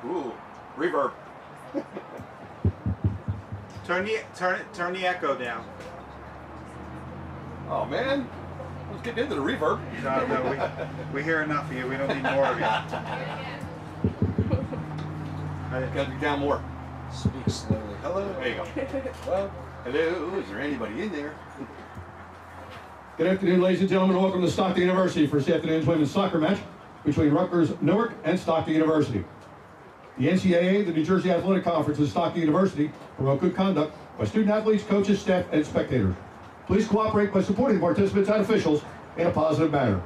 Ooh, reverb. Turn the echo down. Oh man, let's get into the reverb. No, we hear enough of you. We don't need more of you. Gotta be down more. Speak slowly. Hello. There you go. Well, hello. Is there anybody in there? Good afternoon, ladies and gentlemen. Welcome to Stockton University for this afternoon's women's soccer match between Rutgers-Newark and Stockton University. The NCAA, the New Jersey Athletic Conference, and Stockton University promote good conduct by student athletes, coaches, staff, and spectators. Please cooperate by supporting participants and officials in a positive manner.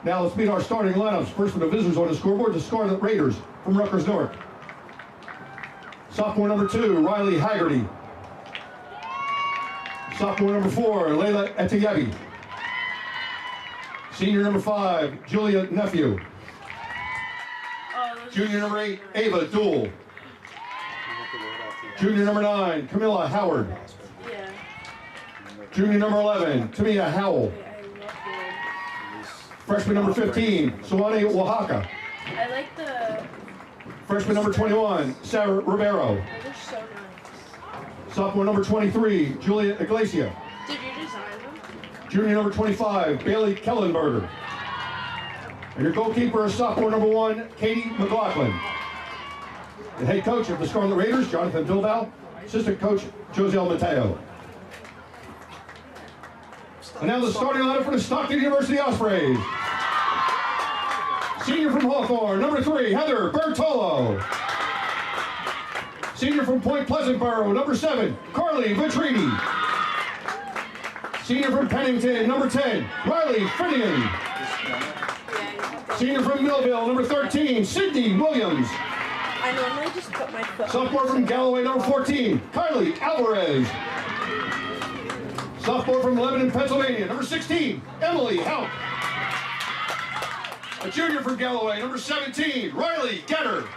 Now let's meet our starting lineups. First for the visitors on the scoreboard, the Scarlet Raiders from Rutgers-Newark. Sophomore number 2, Riley Haggerty. Sophomore number 4, Layla Etiyebi. Senior number 5, Julia Nephew. Junior number 8, Ava Dool. Junior number 9, Camilla Howard. Junior number 11, Tamia Howell. Freshman number 15, Sawane Oaxaca. I like the... Freshman number 21, Sarah Rivero. Those are so nice. Sophomore number 23, Julia Iglesia. Did you design them? Junior number 25, Bailey Kellenberger. And your goalkeeper is sophomore number 1, Katie McLaughlin. The head coach of the Scarlet Raiders, Jonathan Bilbao. Assistant coach, Josel Mateo. And now the starting lineup for the Stockton University Ospreys. Senior from Hawthorne, number 3, Heather Bertolo. Senior from Point Pleasant Borough, number 7, Carly Vitrini. Senior from Pennington, number 10, Riley Finnegan. Senior from Millville, number 13, Sydney Williams. I normally just put my foot. Sophomore from Galloway, number 14, Kylie Alvarez. Sophomore from Lebanon, Pennsylvania, number 16, Emily Houck. A junior from Galloway, number 17, Riley Getter.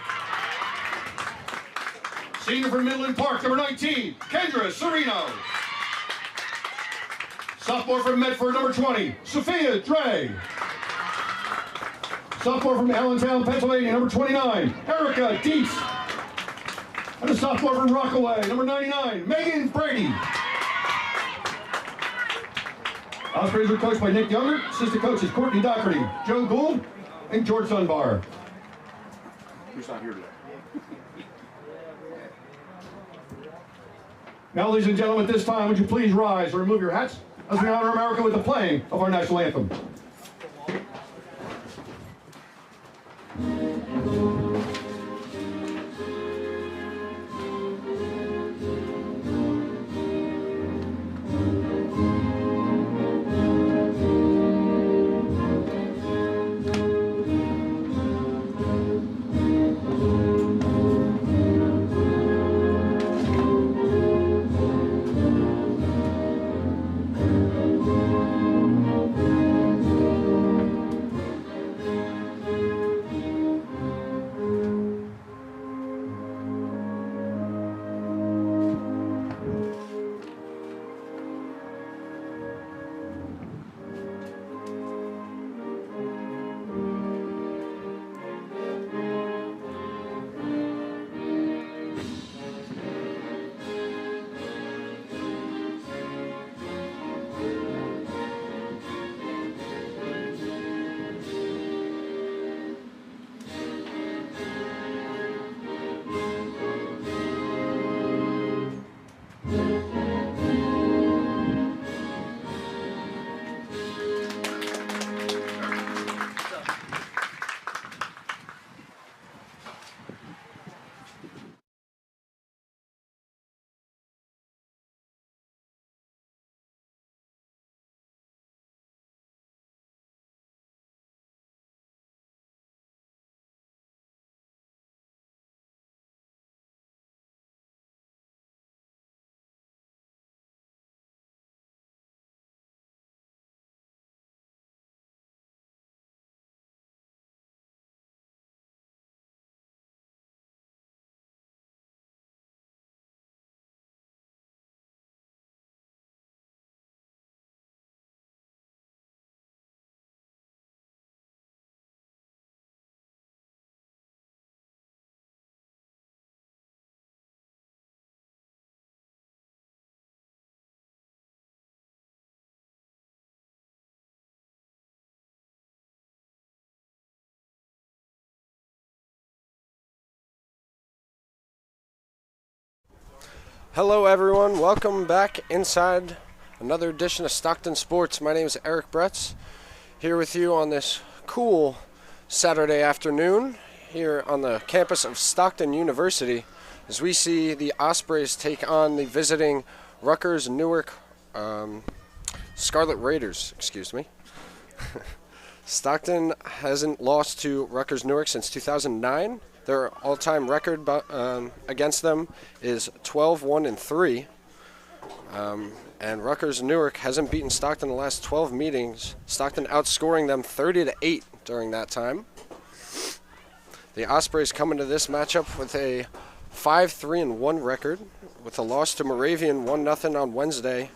Senior from Midland Park, number 19, Kendra Serino. Sophomore from Medford, number 20, Sophia Dre. Sophomore from Allentown, Pennsylvania, number 29, Erica Dietz. And a sophomore from Rockaway, number 99, Megan Brady. Ospreys are coached by Nick Younger, assistant coaches Courtney Doherty, Joe Gould, and George Dunbar. Who's not here today? Now, ladies and gentlemen, at this time, would you please rise or remove your hats as we honor America with the playing of our national anthem. Hello everyone, welcome back inside another edition of Stockton Sports. My name is Eric Bretz, here with you on this cool Saturday afternoon here on the campus of Stockton University as we see the Ospreys take on the visiting Rutgers-Newark Scarlet Raiders, excuse me. Stockton hasn't lost to Rutgers-Newark since 2009. Their all-time record against them is 12-1-3. And Rutgers-Newark hasn't beaten Stockton in the last 12 meetings. Stockton outscoring them 30-8 during that time. The Ospreys come into this matchup with a 5-3-1 record, with a loss to Moravian 1-0 on Wednesday.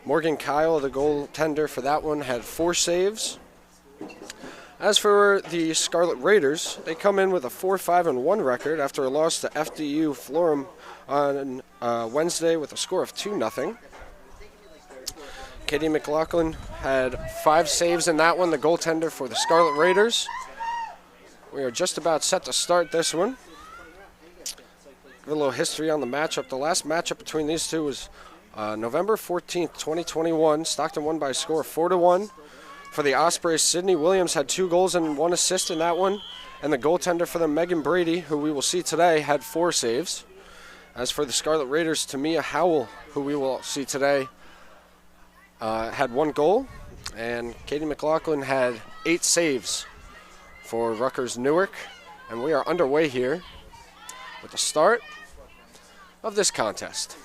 Morgan Kyle, the goaltender for that one, had 4 saves. As for the Scarlet Raiders, they come in with a 4-5-1 record after a loss to FDU Florham on Wednesday with a score of 2-0. Katie McLaughlin had 5 saves in that one, the goaltender for the Scarlet Raiders. We are just about set to start this one. Give a little history on the matchup. The last matchup between these two was November 14th, 2021. Stockton won by a score of 4-1. For the Ospreys, Sydney Williams had 2 goals and 1 assist in that one. And the goaltender for them, Megan Brady, who we will see today, had 4 saves. As for the Scarlet Raiders, Tamia Howell, who we will see today, had 1 goal. And Katie McLaughlin had 8 saves for Rutgers-Newark. And we are underway here with the start of this contest.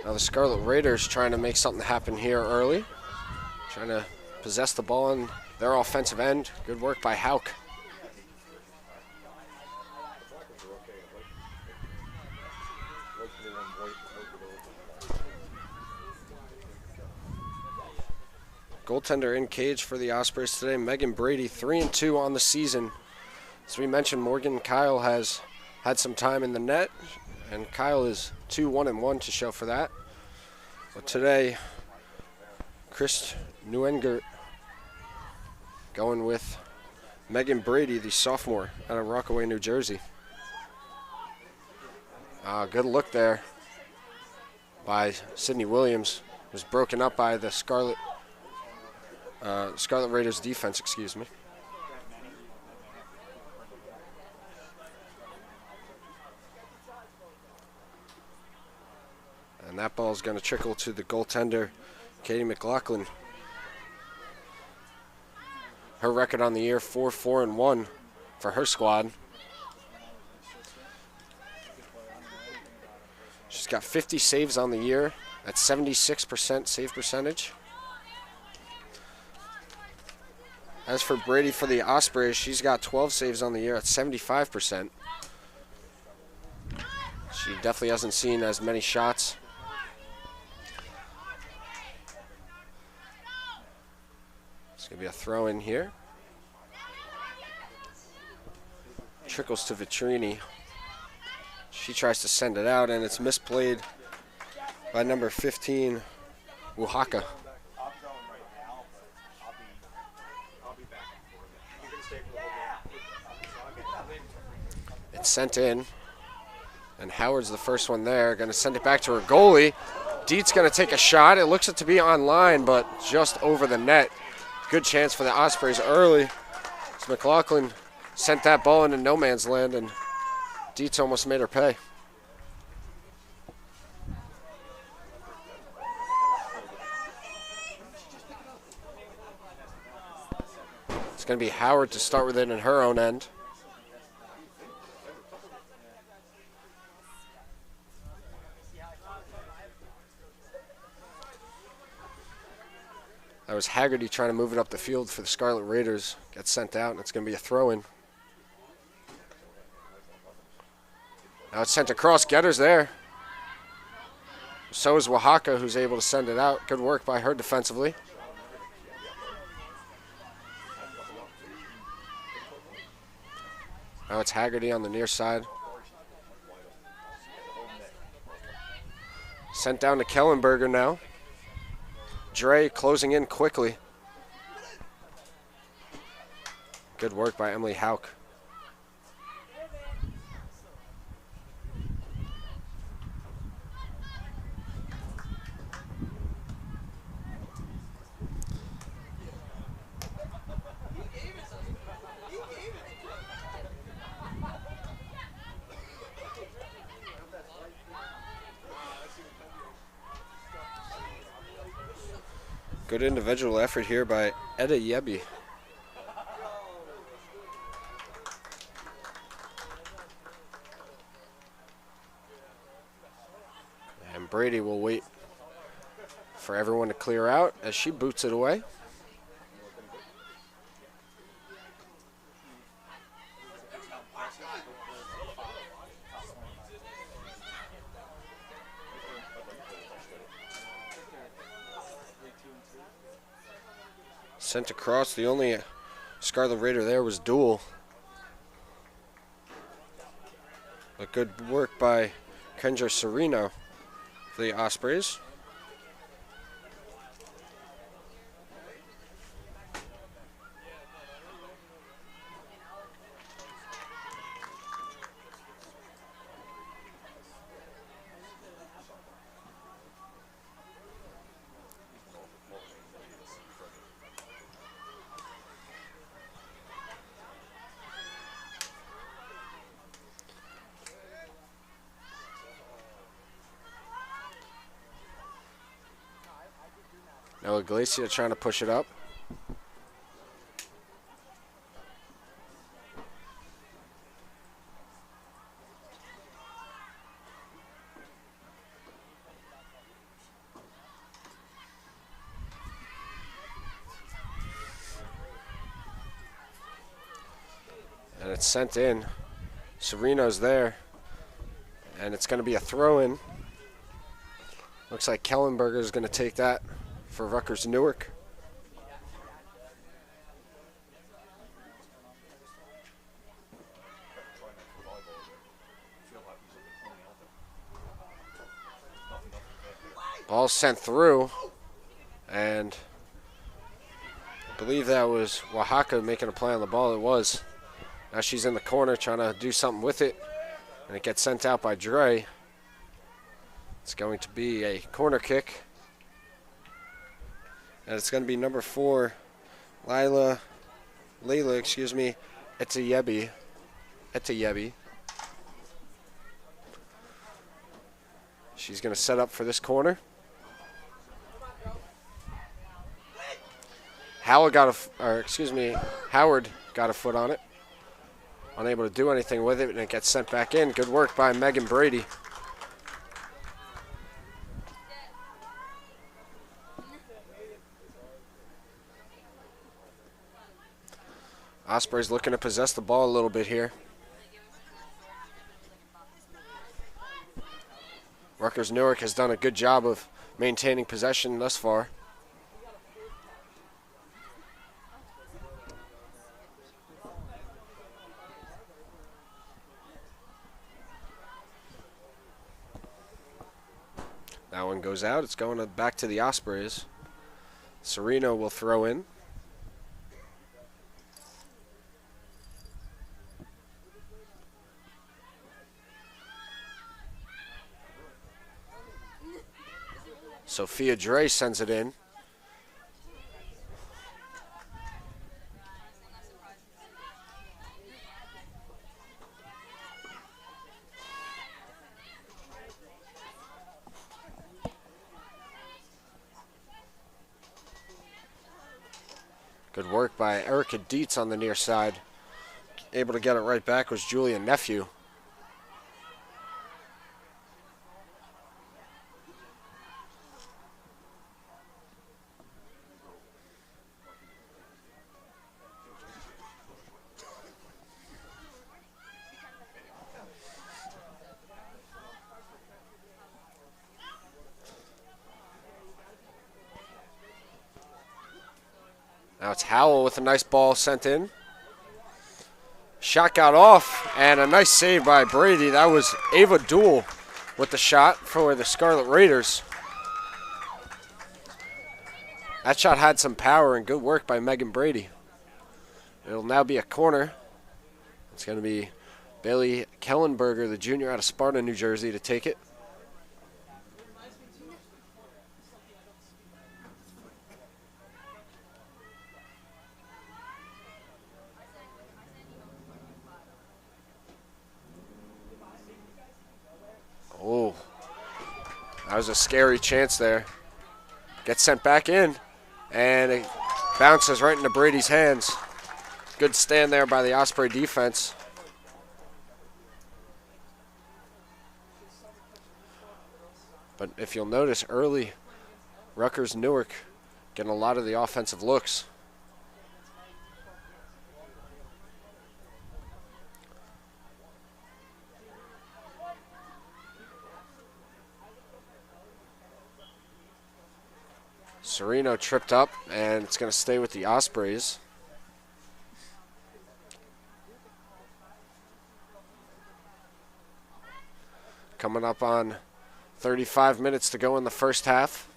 Now the Scarlet Raiders trying to make something happen here early. Trying to possess the ball in their offensive end. Good work by Hauk. Goaltender in cage for the Ospreys today, Megan Brady, 3-2 on the season. As we mentioned, Morgan Kyle has had some time in the net, and Kyle is 2-1-1 to show for that. But today, Chris Neuengert going with Megan Brady, the sophomore out of Rockaway, New Jersey. Good look there by Sydney Williams. It was broken up by the Scarlet Raiders defense, excuse me. And that ball is going to trickle to the goaltender, Katie McLaughlin. Her record on the year, 4-4-1 for her squad. She's got 50 saves on the year. That's 76% save percentage. As for Brady for the Ospreys, she's got 12 saves on the year at 75%. She definitely hasn't seen as many shots. It's going to be a throw in here. Trickles to Vitrini. She tries to send it out, and it's misplayed by number 15, Wuhaka. It's sent in, and Howard's the first one there. Going to send it back to her goalie. Dietz going to take a shot. It looks it to be on line, but just over the net. Good chance for the Ospreys early. So McLaughlin sent that ball into no man's land, and Dietz almost made her pay. It's going to be Howard to start with it in her own end. That was Haggerty trying to move it up the field for the Scarlet Raiders. Gets sent out, and it's going to be a throw-in. Now it's sent across. Getter's there. So is Oaxaca, who's able to send it out. Good work by her defensively. Now it's Haggerty on the near side. Sent down to Kellenberger now. Dre closing in quickly. Good work by Emily Hauk. Good individual effort here by Etta Yebby. And Brady will wait for everyone to clear out as she boots it away. Sent across. The only Scarlet Raider there was Duel. But good work by Kendra Serino for the Ospreys. Now Iglesia trying to push it up. And it's sent in. Sereno's there. And it's going to be a throw-in. Looks like Kellenberger is going to take that for Rutgers-Newark. Ball sent through, and I believe that was Oaxaca making a play on the ball. It was. Now she's in the corner trying to do something with it, and it gets sent out by Dre. It's going to be a corner kick. And it's going to be number 4, Layla, Etayebi. She's going to set up for this corner. Howard got a foot on it. Unable to do anything with it, and it gets sent back in. Good work by Megan Brady. Osprey's looking to possess the ball a little bit here. Rutgers-Newark has done a good job of maintaining possession thus far. That one goes out. It's going back to the Ospreys. Sereno will throw in. Sophia Dre sends it in. Good work by Erica Dietz on the near side. Able to get it right back was Julia Nephew. Now it's Howell with a nice ball sent in. Shot got off, and a nice save by Brady. That was Ava Duell with the shot for the Scarlet Raiders. That shot had some power and good work by Megan Brady. It'll now be a corner. It's going to be Bailey Kellenberger, the junior out of Sparta, New Jersey, to take it. Oh, that was a scary chance there. Gets sent back in, and it bounces right into Brady's hands. Good stand there by the Osprey defense. But if you'll notice early, Rutgers-Newark getting a lot of the offensive looks. Sereno tripped up, and it's going to stay with the Ospreys. Coming up on 35 minutes to go in the first half.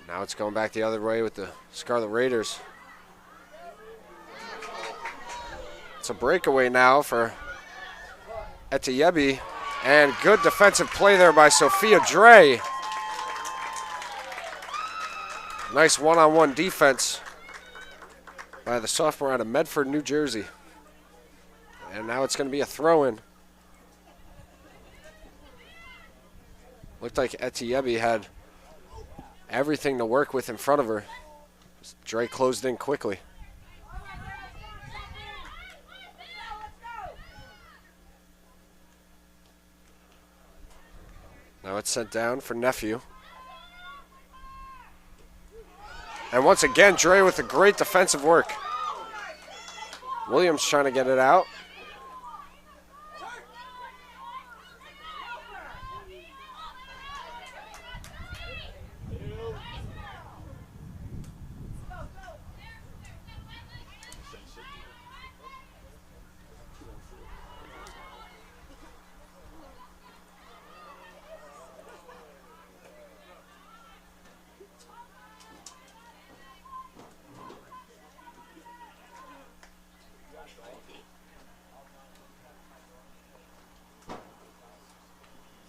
Now it's going back the other way with the Scarlet Raiders. It's a breakaway now for Etiebi, and good defensive play there by Sophia Dre. Nice one-on-one defense by the sophomore out of Medford, New Jersey. And now it's going to be a throw-in. Looked like Etiebi had everything to work with in front of her. Dre closed in quickly. Now it's sent down for Nephew. And once again, Dre with a great defensive work. Williams trying to get it out.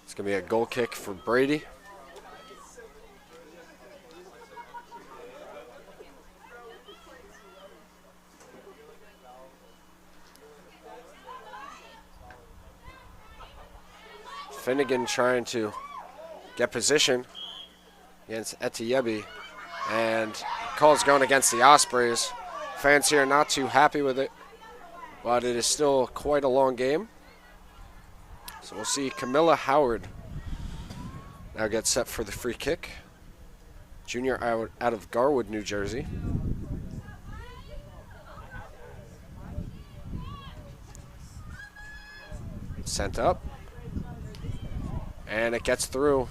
It's going to be a goal kick for Brady. Finnegan trying to get position against Etiebi, and call's going against the Ospreys. Fans here not too happy with it, but it is still quite a long game. So we'll see Camilla Howard now get set for the free kick. Junior out of Garwood, New Jersey. Sent up. And it gets through.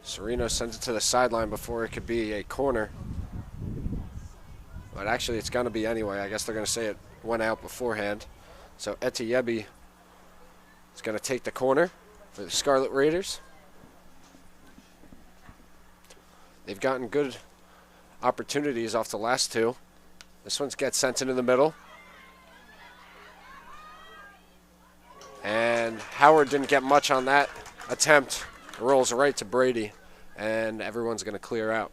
Sereno sends it to the sideline before it could be a corner. But actually it's going to be anyway. I guess they're going to say it went out beforehand. So Etiebi is going to take the corner for the Scarlet Raiders. They've gotten good opportunities off the last two. This one gets sent into the middle. And Howard didn't get much on that attempt. It rolls right to Brady, and everyone's going to clear out.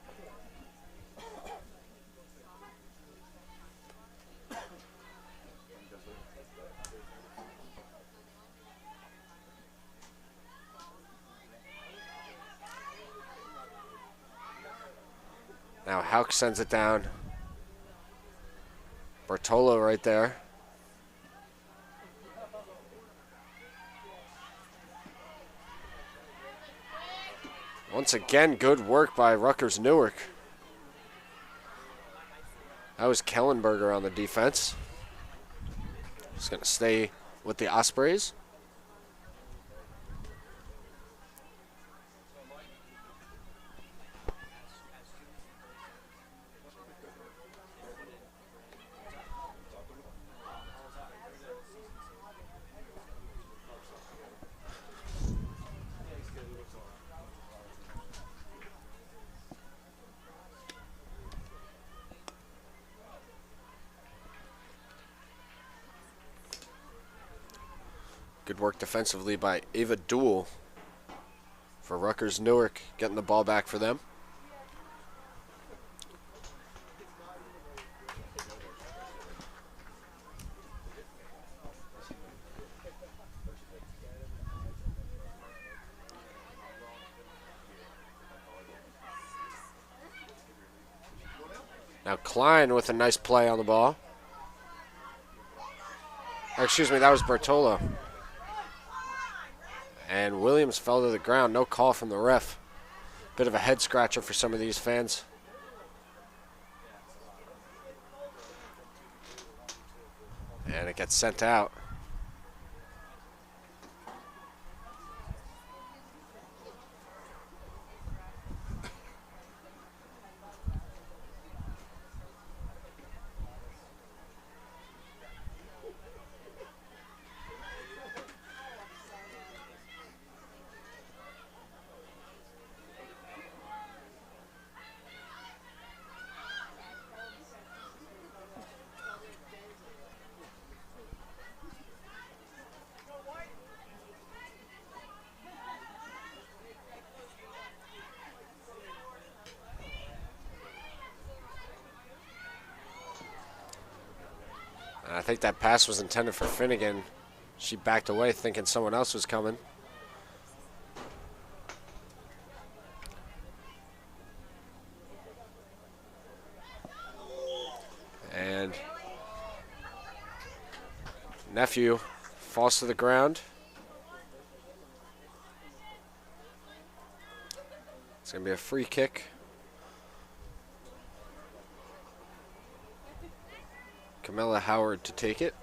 Now Hauk sends it down. Bertolo right there. Once again, good work by Rutgers-Newark. That was Kellenberger on the defense. He's going to stay with the Ospreys. Good work defensively by Ava Duell for Rutgers-Newark, getting the ball back for them. Now Klein with a nice play on the ball. Or, excuse me, that was Bertolo. And Williams fell to the ground. No call from the ref. Bit of a head scratcher for some of these fans. And it gets sent out. I think that pass was intended for Finnegan. She backed away thinking someone else was coming. And Nephew falls to the ground. It's going to be a free kick. Camilla Howard to take it.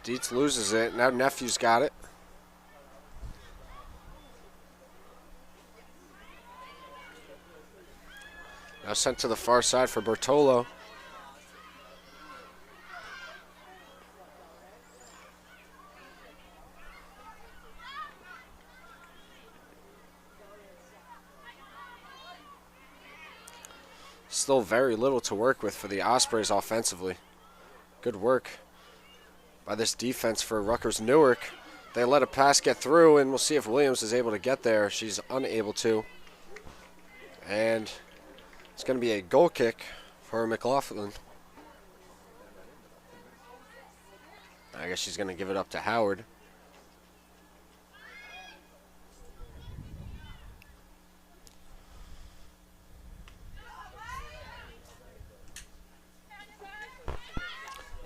Dietz loses it. Now Nephew's got it. Now sent to the far side for Bertolo. Still very little to work with for the Ospreys offensively. Good work by this defense for Rutgers-Newark. They let a pass get through, and we'll see if Williams is able to get there. She's unable to. And it's going to be a goal kick for McLaughlin. I guess she's going to give it up to Howard.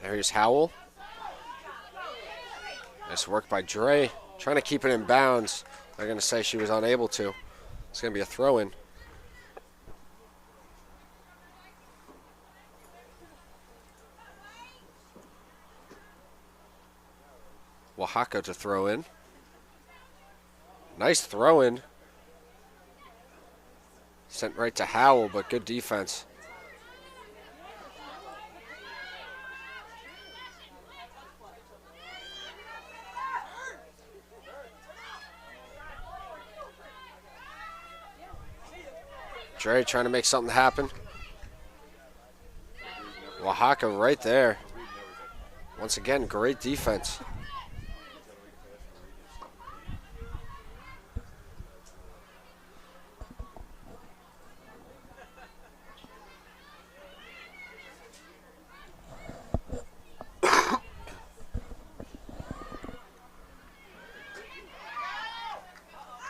There's Howell. Nice work by Dre. Trying to keep it in bounds. They're going to say she was unable to. It's going to be a throw-in. Oaxaca to throw in. Nice throw in. Sent right to Howell, but good defense. Dre trying to make something happen. Oaxaca right there. Once again, great defense.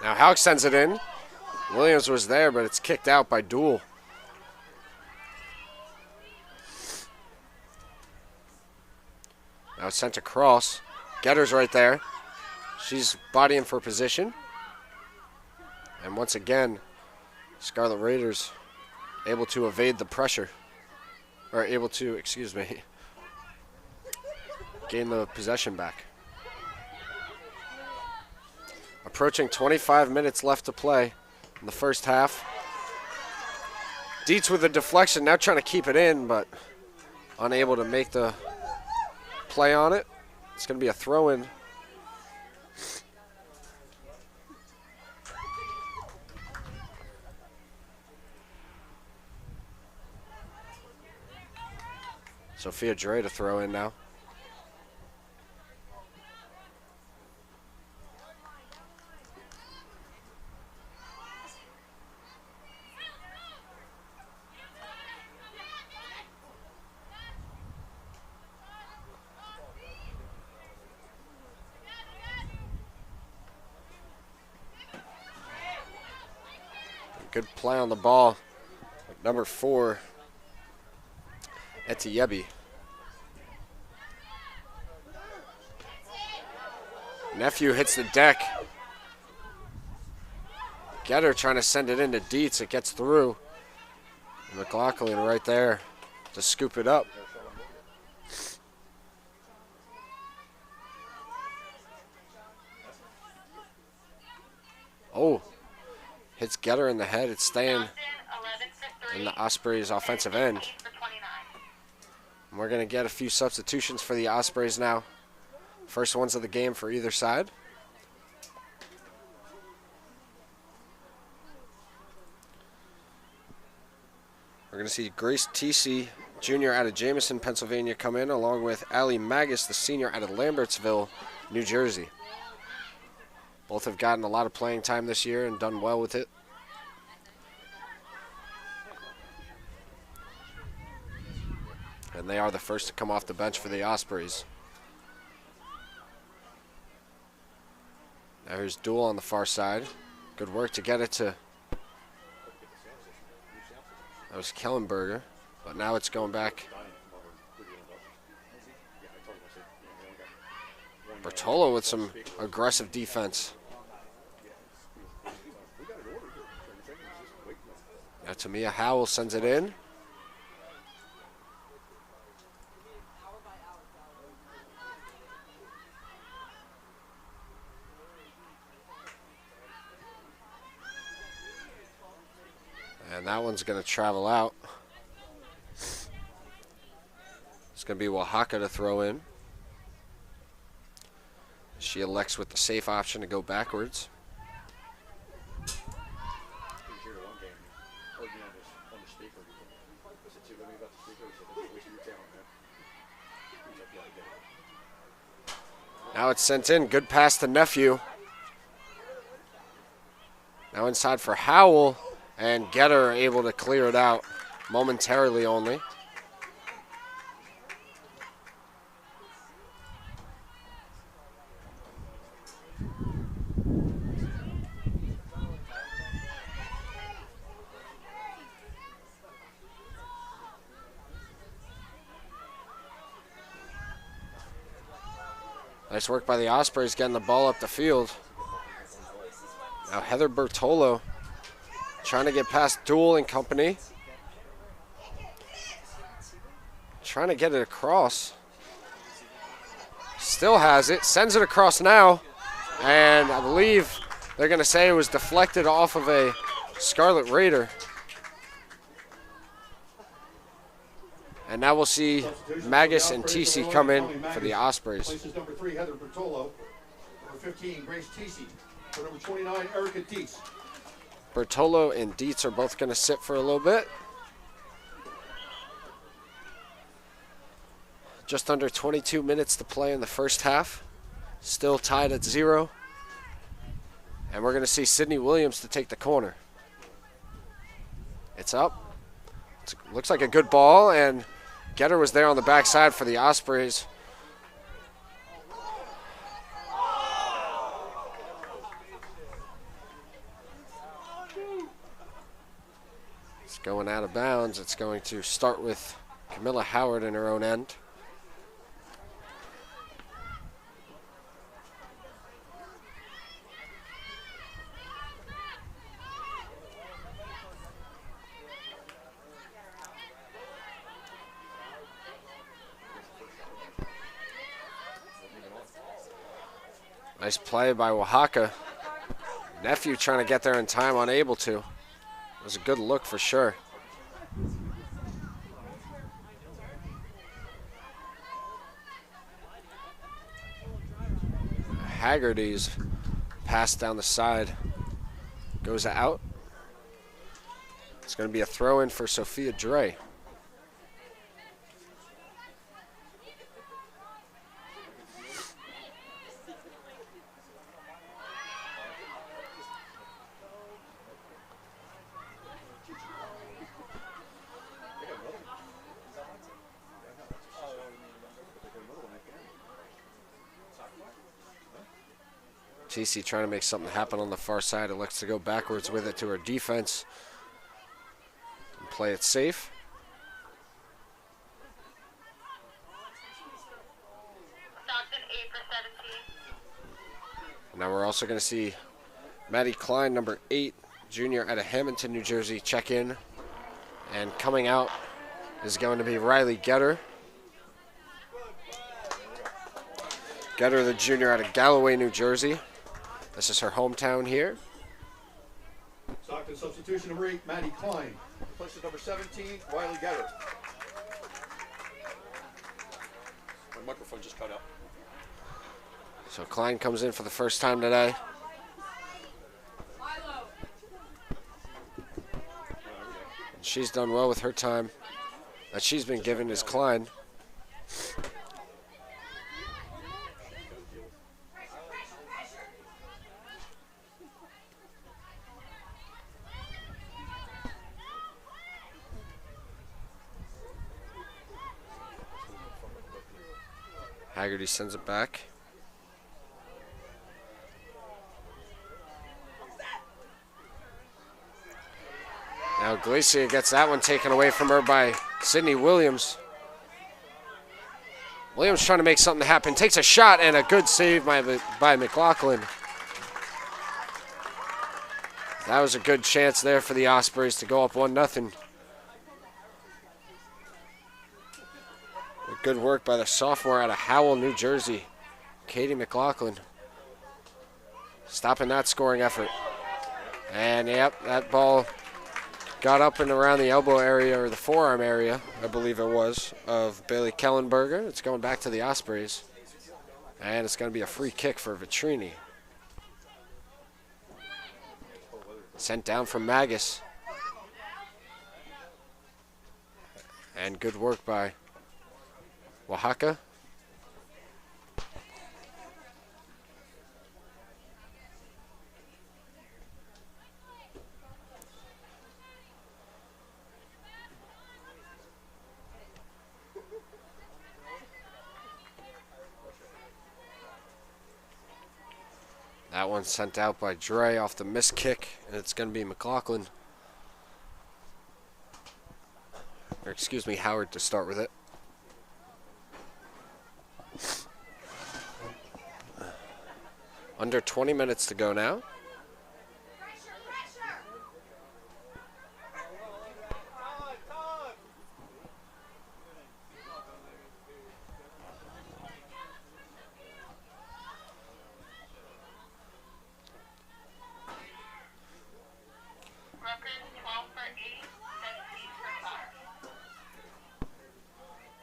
Now Houck sends it in. Williams was there, but it's kicked out by Duel. Now it's sent across. Getter's right there. She's bodying for position. And once again, Scarlet Raiders able to evade the pressure. Or able to, excuse me, gain the possession back. Approaching 25 minutes left to play in the first half. Dietz with a deflection, now trying to keep it in, but unable to make the play on it. It's going to be a throw-in. Sophia Dre to throw in now. Good play on the ball. Number 4, Etiebi. Nephew hits the deck. Getter trying to send it into Dietz. It gets through. And McLaughlin right there to scoop it up. Oh, hits Getter in the head. It's staying in the Ospreys' offensive end. And we're going to get a few substitutions for the Ospreys now. First ones of the game for either side. We're going to see Grace T.C., junior out of Jameson, Pennsylvania, come in, along with Allie Magus, the senior out of Lambertsville, New Jersey. Both have gotten a lot of playing time this year and done well with it. And they are the first to come off the bench for the Ospreys. Now here's Duel on the far side. Good work to get it to... That was Kellenberger, but now it's going back. Bertolo with some aggressive defense. Now Tamia Howell sends it in. And that one's going to travel out. It's going to be Oaxaca to throw in. She elects with the safe option to go backwards. Now it's sent in. Good pass to Nephew. Now inside for Howell. And Getter able to clear it out momentarily only. Nice work by the Ospreys getting the ball up the field. Now Heather Bertolo trying to get past Duel and company. Trying to get it across. Still has it. Sends it across now. And I believe they're going to say it was deflected off of a Scarlet Raider. And now we'll see Magus and TC come in for the Ospreys. Places number 3, Heather Bertolo. Number 15, Grace Tisi. For number 29, Erica Dietz. Bertolo and Dietz are both going to sit for a little bit. Just under 22 minutes to play in the first half. Still tied at 0. And we're going to see Sydney Williams to take the corner. It's up. Looks like a good ball, and Getter was there on the backside for the Ospreys. going out of bounds. It's going to start with Camilla Howard in her own end. Nice play by Oaxaca. Nephew trying to get there in time, unable to. It was a good look for sure. Haggerty's pass down the side goes out. It's going to be a throw in for Sophia Dre. TC trying to make something happen on the far side. It looks to go backwards with it to her defense and play it safe. Now we're also going to see Maddie Klein, number 8, junior out of Hamilton, New Jersey, check in. And coming out is going to be Riley Getter. Getter, the junior out of Galloway, New Jersey. This is her hometown here. Stockton substitution number 8, Maddie Klein. Replaces number 17, Riley Getter. My microphone just cut out. So Klein comes in for the first time today. And she's done well with her time that she's been given as Klein. Haggerty sends it back. Now Glacia gets that one taken away from her by Sydney Williams. Williams trying to make something happen. Takes a shot and a good save by McLaughlin. That was a good chance there for the Ospreys to go up 1-0. Good work by the sophomore out of Howell, New Jersey, Katie McLaughlin. Stopping that scoring effort. And yep, that ball got up and around the elbow area, or the forearm area, I believe it was, of Bailey Kellenberger. It's going back to the Ospreys. And it's going to be a free kick for Vitrini. Sent down from Magus. And good work by Oaxaca. That one sent out by Dre off the missed kick, and it's going to be McLaughlin. Or excuse me, Howard to start with it. Under 20 minutes to go now.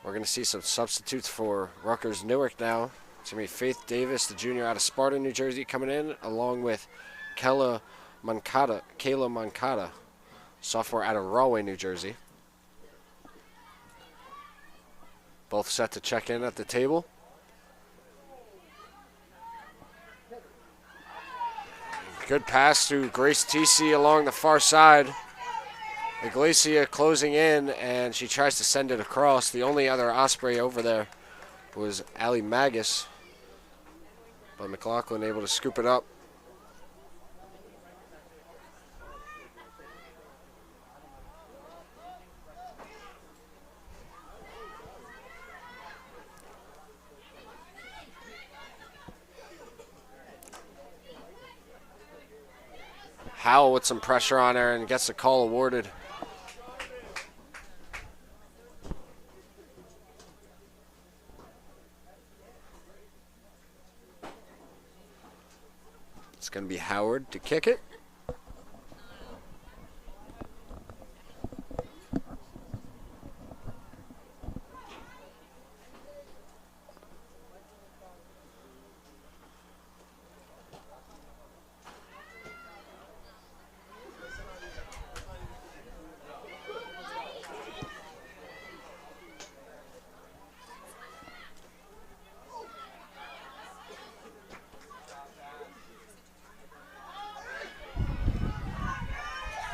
We're going to see some substitutes for Rutgers-Newark now. It's going to be Faith Davis, the junior out of Sparta, New Jersey, coming in, along with Kayla Moncada, sophomore out of Rahway, New Jersey. Both set to check in at the table. Good pass to Grace TC along the far side. Iglesia closing in, and she tries to send it across. The only other Osprey over there was Allie Magus, but McLaughlin able to scoop it up. Howell with some pressure on her and gets the call awarded. It's going to be Howard to kick it.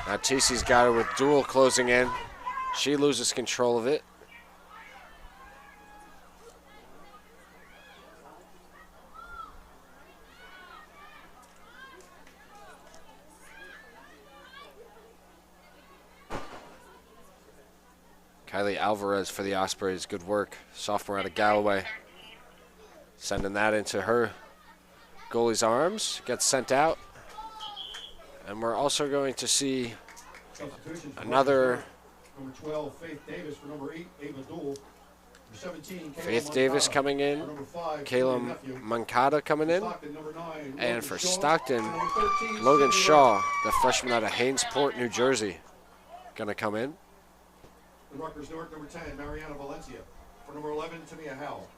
Now TC's got her with Duel closing in. She loses control of it. Kylie Alvarez for the Ospreys. Good work. Sophomore out of Galloway. Sending that into her goalie's arms. Gets sent out. And we're also going to see another number 12, Faith Davis for number 8, Ava Duel. For 17, Faith Davis coming in. Kayla Mancada coming in. Number 9, And for Shaw. Stockton, Number 13, Logan Cindy Shaw, the freshman out of Hainesport, New Jersey, gonna come in. The Rutgers-Newark, number 10, Mariana Valencia. For number 11, Tamia Howell.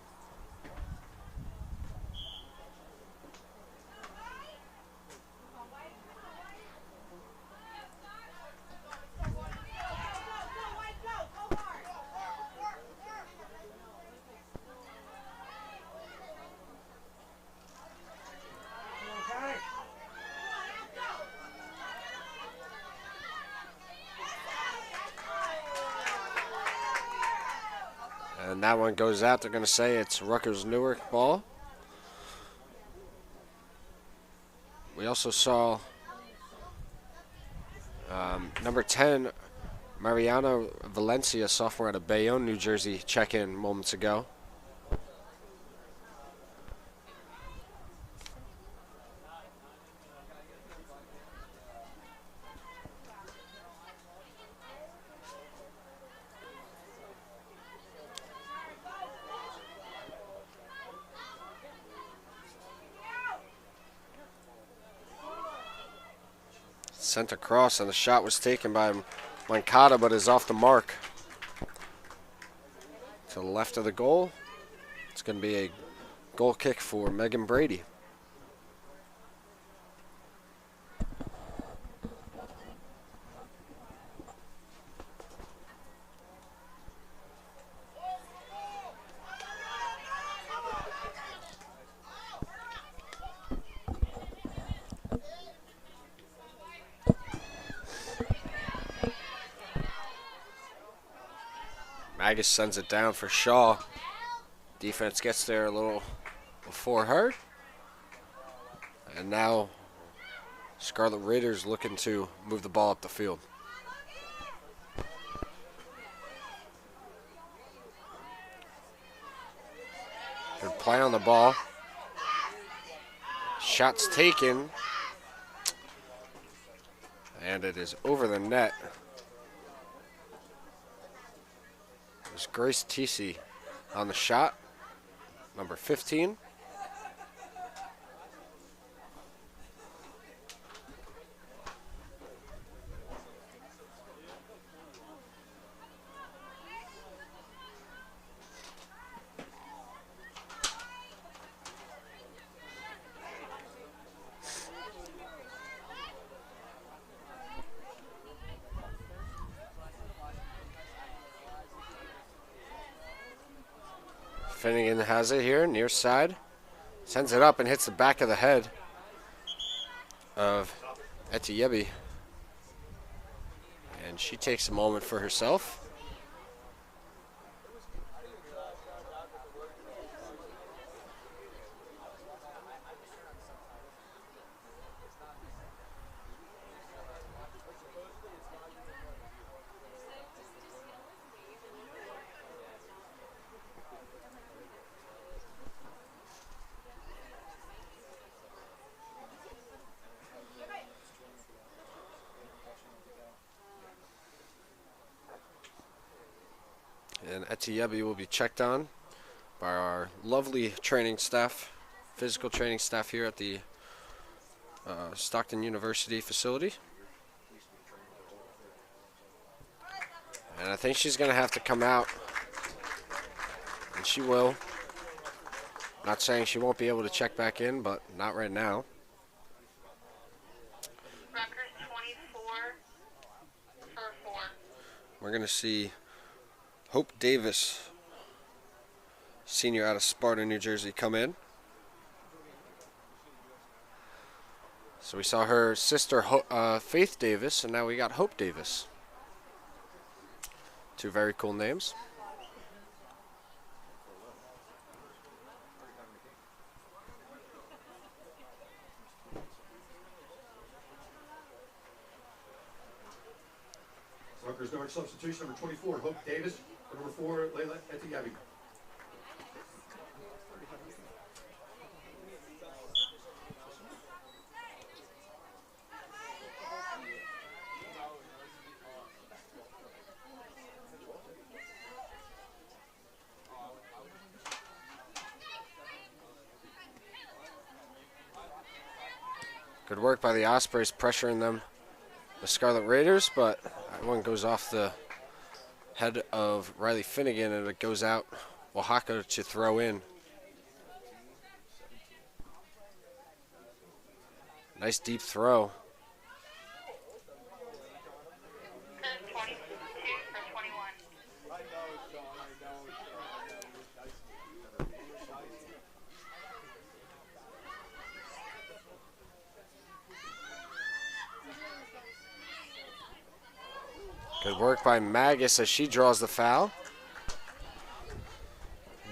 And that one goes out. They're going to say it's Rutgers-Newark ball. We also saw number 10, Mariana Valencia, sophomore out of Bayonne, New Jersey, check in moments ago. Sent across, and the shot was taken by Mancada, but is off the mark. To the left of the goal, it's going to be a goal kick for Megan Brady. Magus sends it down for Shaw. Defense gets there a little before her. And now Scarlet Raiders looking to move the ball up the field. Good play on the ball. Shots taken. And it is over the net. There's Grace TC on the shot, number 15. Finnegan has it here, near side. Sends it up and hits the back of the head of Etiebi. And she takes a moment for herself. Etiyebi will be checked on by our lovely training staff, physical training staff here at the Stockton University facility. And I think she's going to have to come out, and she will. Not saying she won't be able to check back in, but not right now. Rutgers 24 for 4. We're going to see Hope Davis, senior out of Sparta, New Jersey, come in. So we saw her sister, Faith Davis, and now we got Hope Davis. Two very cool names. Rutgers-Newark substitution, number 24, Hope Davis. For number 4, Layla Etiyebi. Good work by the Ospreys pressuring them, the Scarlet Raiders, but that one goes off the head of Riley Finnegan and it goes out Oaxaca to throw in. Nice deep throw. 22 for 21. Good work by Magus as she draws the foul.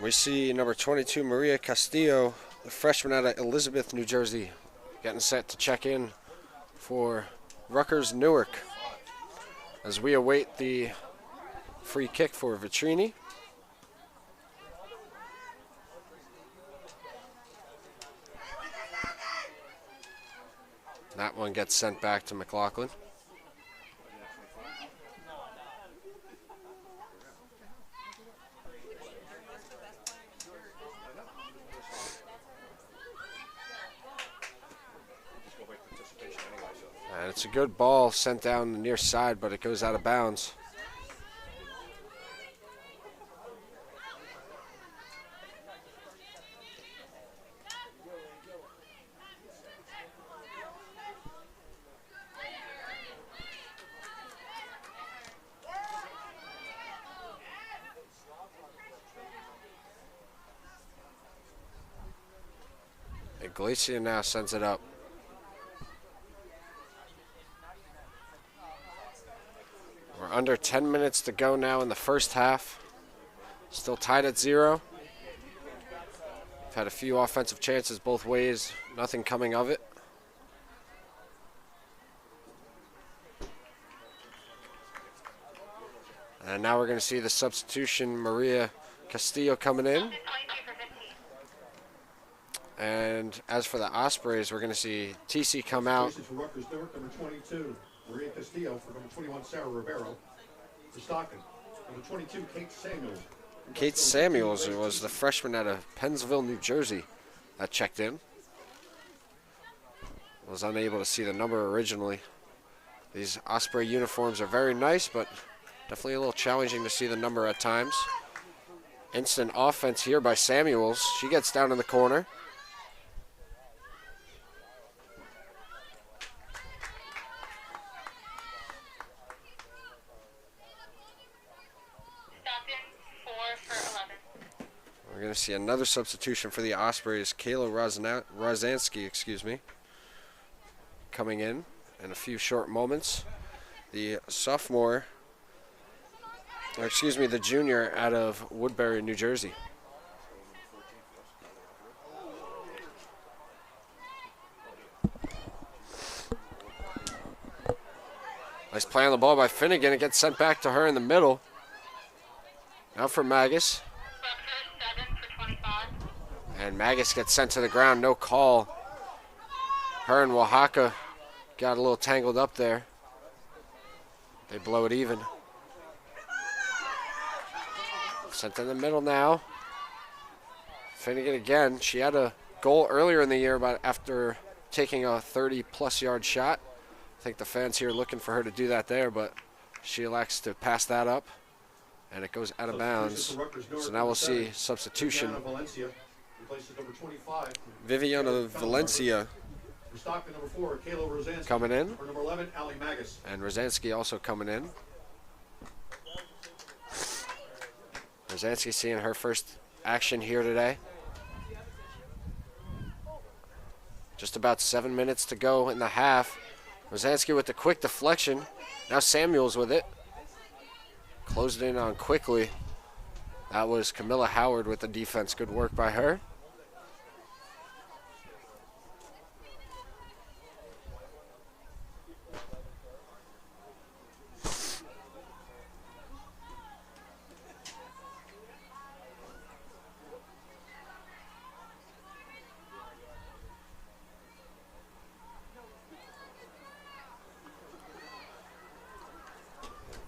We see number 22, Maria Castillo, the freshman out of Elizabeth, New Jersey, getting set to check in for Rutgers-Newark as we await the free kick for Vitrini. That one gets sent back to McLaughlin. And it's a good ball sent down the near side, but it goes out of bounds. Iglesia now sends it up. We're under 10 minutes to go now in the first half. Still tied at 0. We've had a few offensive chances both ways. Nothing coming of it. And now we're going to see the substitution, Maria Castillo coming in. And as for the Ospreys, we're going to see TC come out. For Rutgers-Newark, number 22, Maria Castillo. For number 21, Sarah Rivero. For Stockton, number 22, Kate Samuels. Kate Samuels was the freshman out of Pennsville, New Jersey, that checked in. Was unable to see the number originally. These Osprey uniforms are very nice, but definitely a little challenging to see the number at times. Instant offense here by Samuels. She gets down in the corner. We're going to see another substitution for the Ospreys, Kayla Rozansky, coming in a few short moments. The the junior out of Woodbury, New Jersey. Nice play on the ball by Finnegan. It gets sent back to her in the middle. Now for Magus. And Magus gets sent to the ground, no call. Her and Oaxaca got a little tangled up there. They blow it even. Sent in the middle now. Finnegan again. She had a goal earlier in the year but after taking a 30-plus yard shot. I think the fans here are looking for her to do that there, but she elects to pass that up, and it goes out of bounds. So now we'll see substitution. Viviana Valencia coming in, and Rosansky also coming in. Rosansky seeing her first action here today. Just about 7 minutes to go in the half. Rosansky with the quick deflection. Now Samuels with it. Closed in on quickly. That was Camilla Howard with the defense. Good work by her.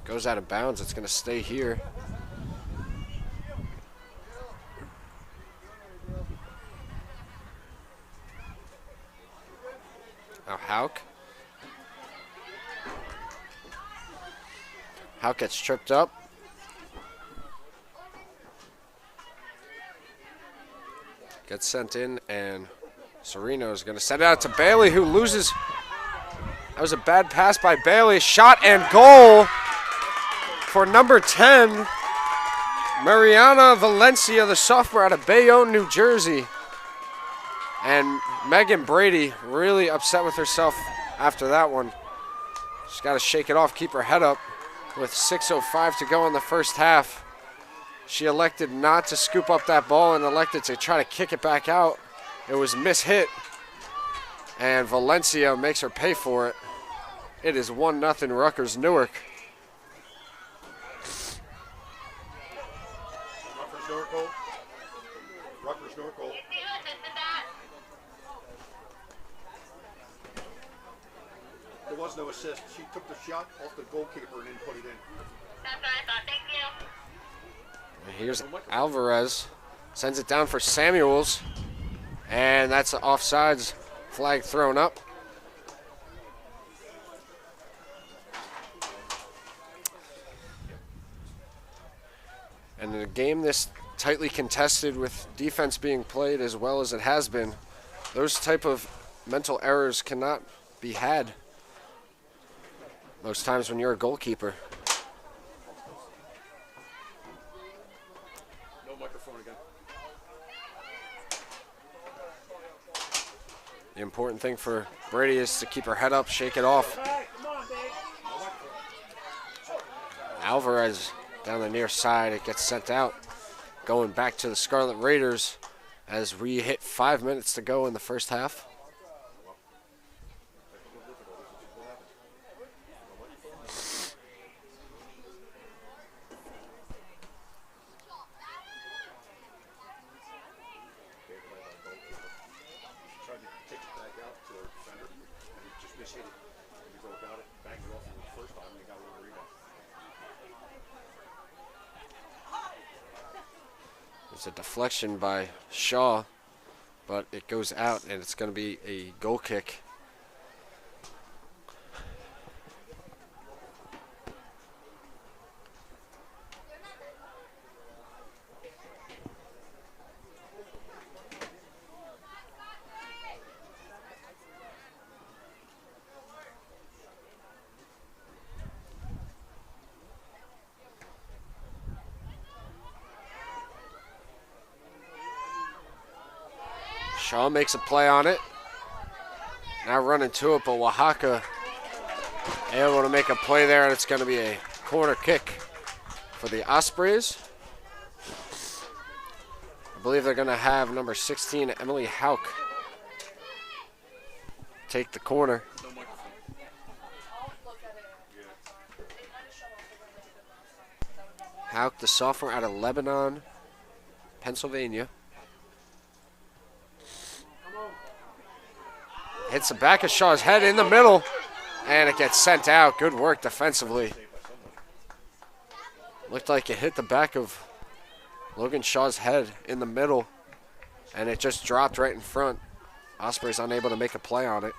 Goes out of bounds. It's going to stay here. Now Hauk. Hauk gets tripped up. Gets sent in, and Sereno is going to send it out to Bailey, who loses. That was a bad pass by Bailey. Shot and goal for number 10, Mariana Valencia, the sophomore out of Bayonne, New Jersey. And Megan Brady really upset with herself after that one. She's got to shake it off, keep her head up with 6:05 to go in the first half. She elected not to scoop up that ball and elected to try to kick it back out. It was mishit, and Valencia makes her pay for it. It is 1-0 Rutgers-Newark. Rutgers-Newark goal. There was no assist. She took the shot off the goalkeeper and then put it in. That's what I thought. Thank you. And here's Alvarez. Sends it down for Samuels. And that's the offsides flag thrown up. And in a game this tightly contested with defense being played as well as it has been, those type of mental errors cannot be had most times when you're a goalkeeper. No microphone again. The important thing for Brady is to keep her head up, shake it off. Alvarez down the near side, it gets sent out. Going back to the Scarlet Raiders as we hit 5 minutes to go in the first half. It's a deflection by Shaw, but it goes out and it's going to be a goal kick. Shaw makes a play on it. Now running to it, but Oaxaca able to make a play there, and it's going to be a corner kick for the Ospreys. I believe they're going to have number 16, Emily Hauk, take the corner. Hauk, the sophomore out of Lebanon, Pennsylvania. Hits the back of Shaw's head in the middle, and it gets sent out. Good work defensively. Looked like it hit the back of Logan Shaw's head in the middle, and it just dropped right in front. Osprey's unable to make a play on it.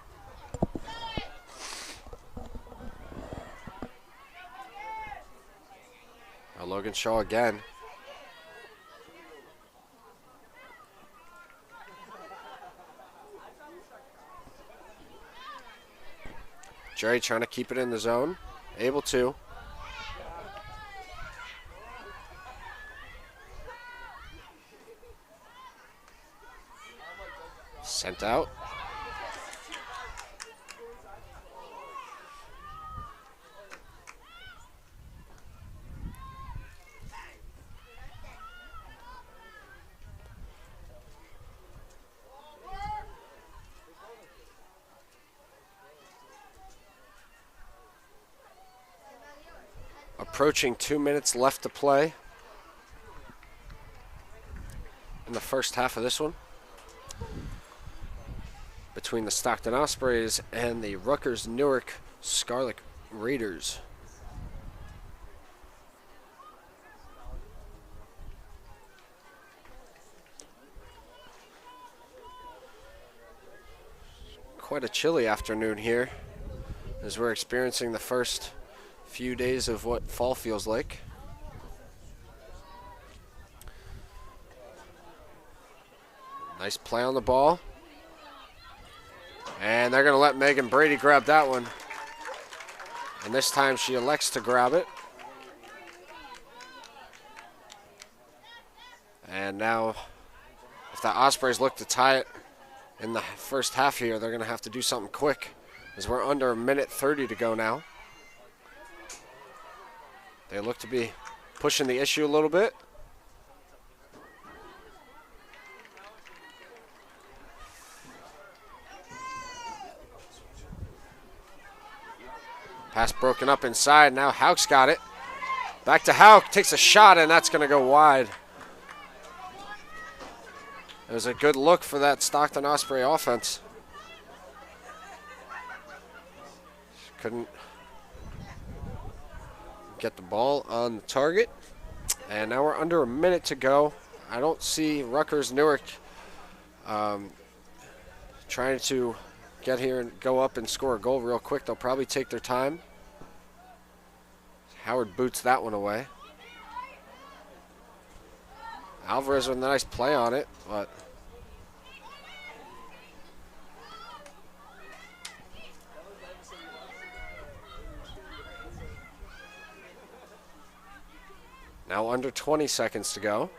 Now Logan Shaw again. Jerry trying to keep it in the zone. Able to. Sent out. Approaching 2 minutes left to play in the first half of this one between the Stockton Ospreys and the Rutgers-Newark Scarlet Raiders. Quite a chilly afternoon here as we're experiencing the first few days of what fall feels like. Nice play on the ball. And they're going to let Megan Brady grab that one. And this time she elects to grab it. And now, if the Ospreys look to tie it in the first half here, they're going to have to do something quick as we're under a minute 30 to go now. They look to be pushing the issue a little bit. Pass broken up inside. Now Hauk's got it. Back to Hauk. Takes a shot, and that's going to go wide. It was a good look for that Stockton Osprey offense. Couldn't get the ball on the target. And now we're under a minute to go. I don't see Rutgers-Newark trying to get here and go up and score a goal real quick. They'll probably take their time. Howard boots that one away. Alvarez with a nice play on it, but now under 20 seconds to go.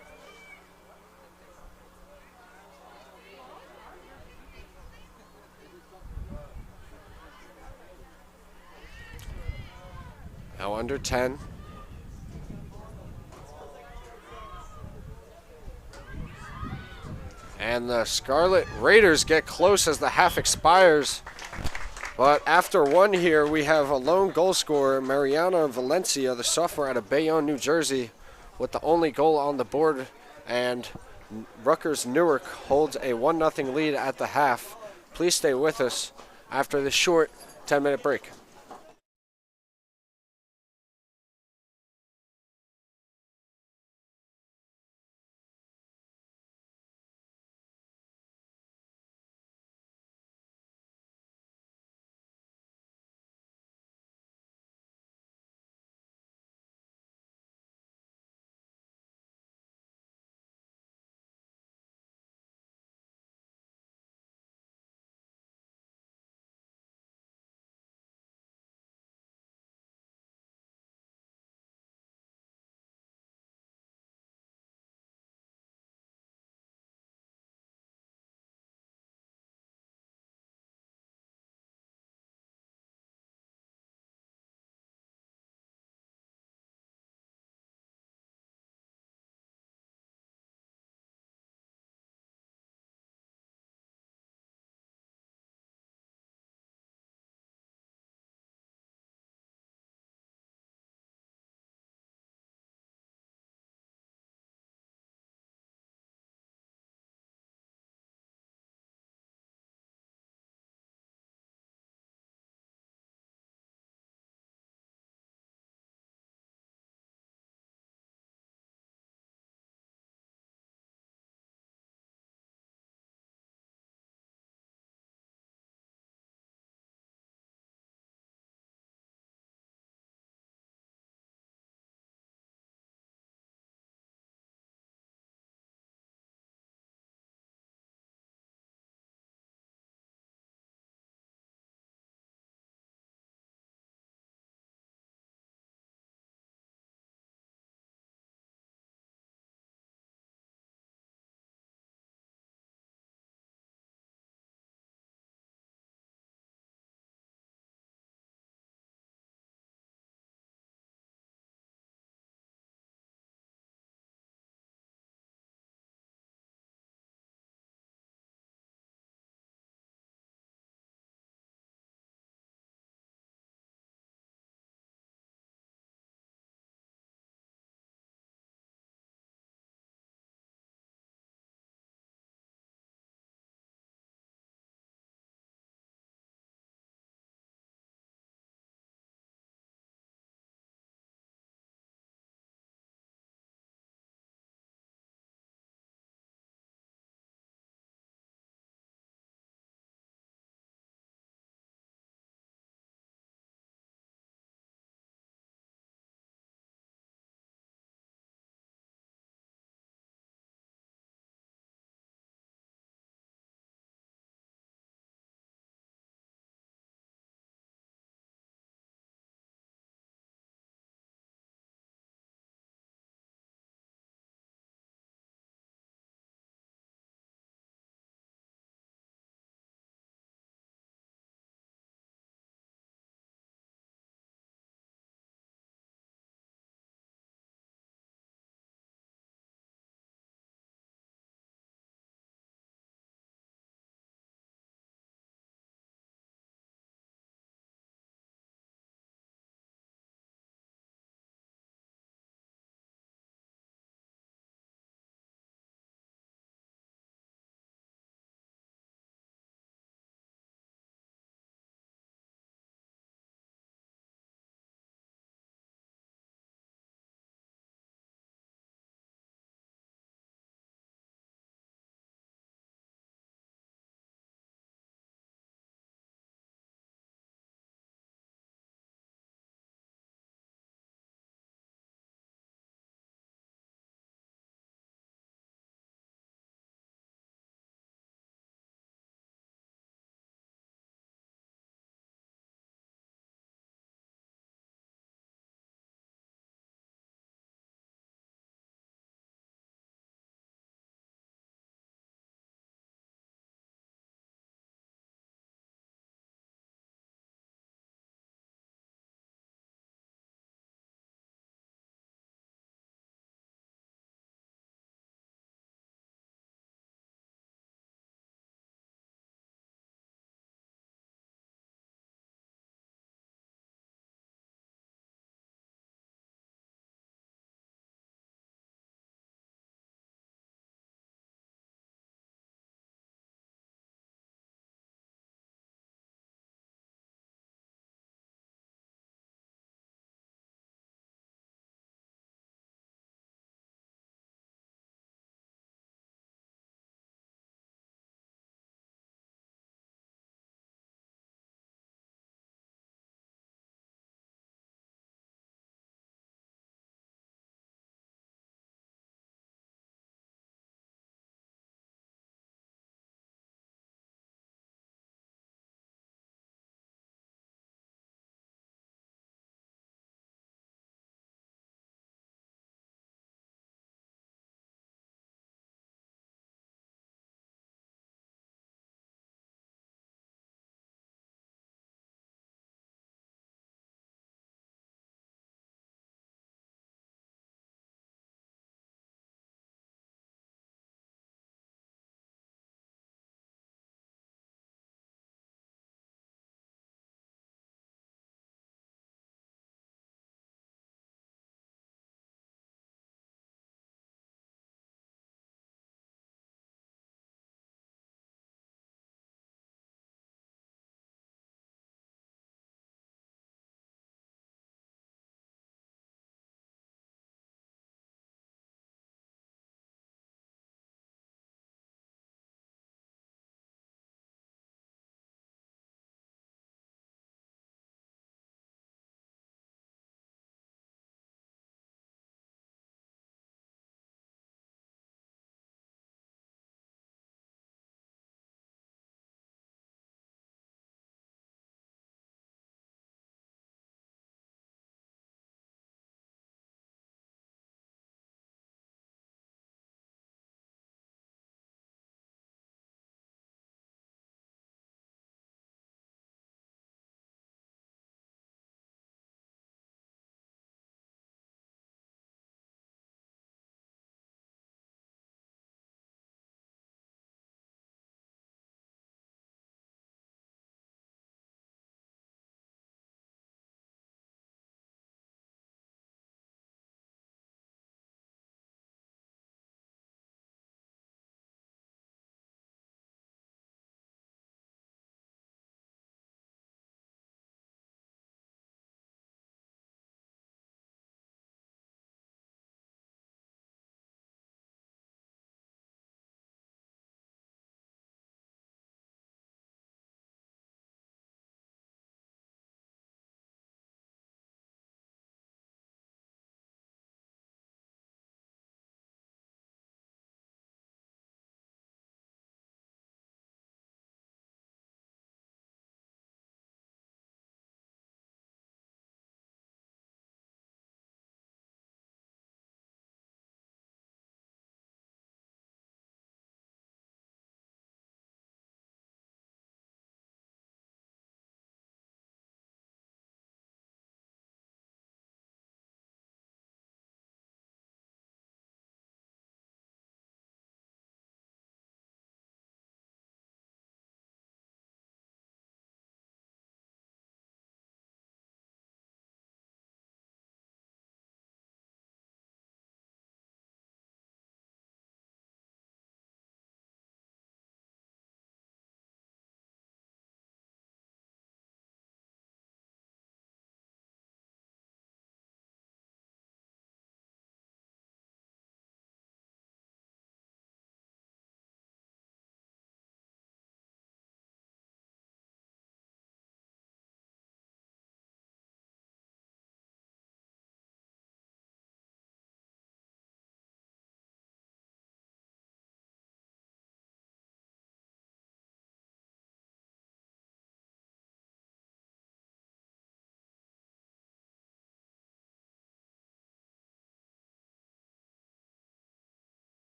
Now under 10. And the Scarlet Raiders get close as the half expires. But after one here, we have a lone goal scorer, Mariana Valencia, the sophomore out of Bayonne, New Jersey, with the only goal on the board. And Rutgers-Newark holds a 1-0 lead at the half. Please stay with us after this short 10-minute break.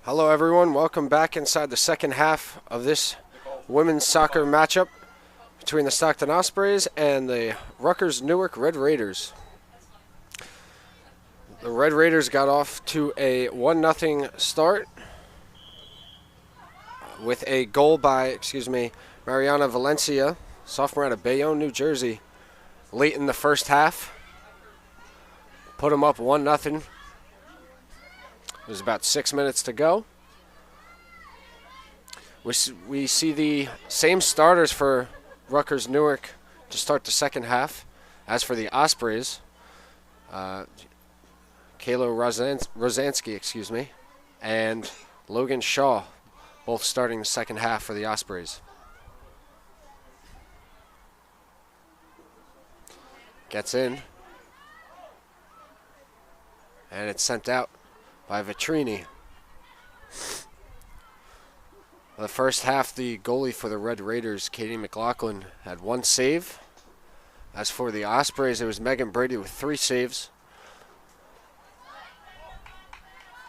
Hello everyone, welcome back inside the second half of this women's soccer matchup between the Stockton Ospreys and the Rutgers-Newark Red Raiders. The Red Raiders got off to a 1-0 start with a goal by, Mariana Valencia, sophomore out of Bayonne, New Jersey, late in the first half. Put them up 1-0. It was about 6 minutes to go. We see the same starters for Rutgers-Newark to start the second half as for the Ospreys. Kayla Rosansky, and Logan Shaw, both starting the second half for the Ospreys. Gets in. And it's sent out by Vitrini. The first half, the goalie for the Red Raiders, Katie McLaughlin, had 1 save. As for the Ospreys, it was Megan Brady with 3 saves.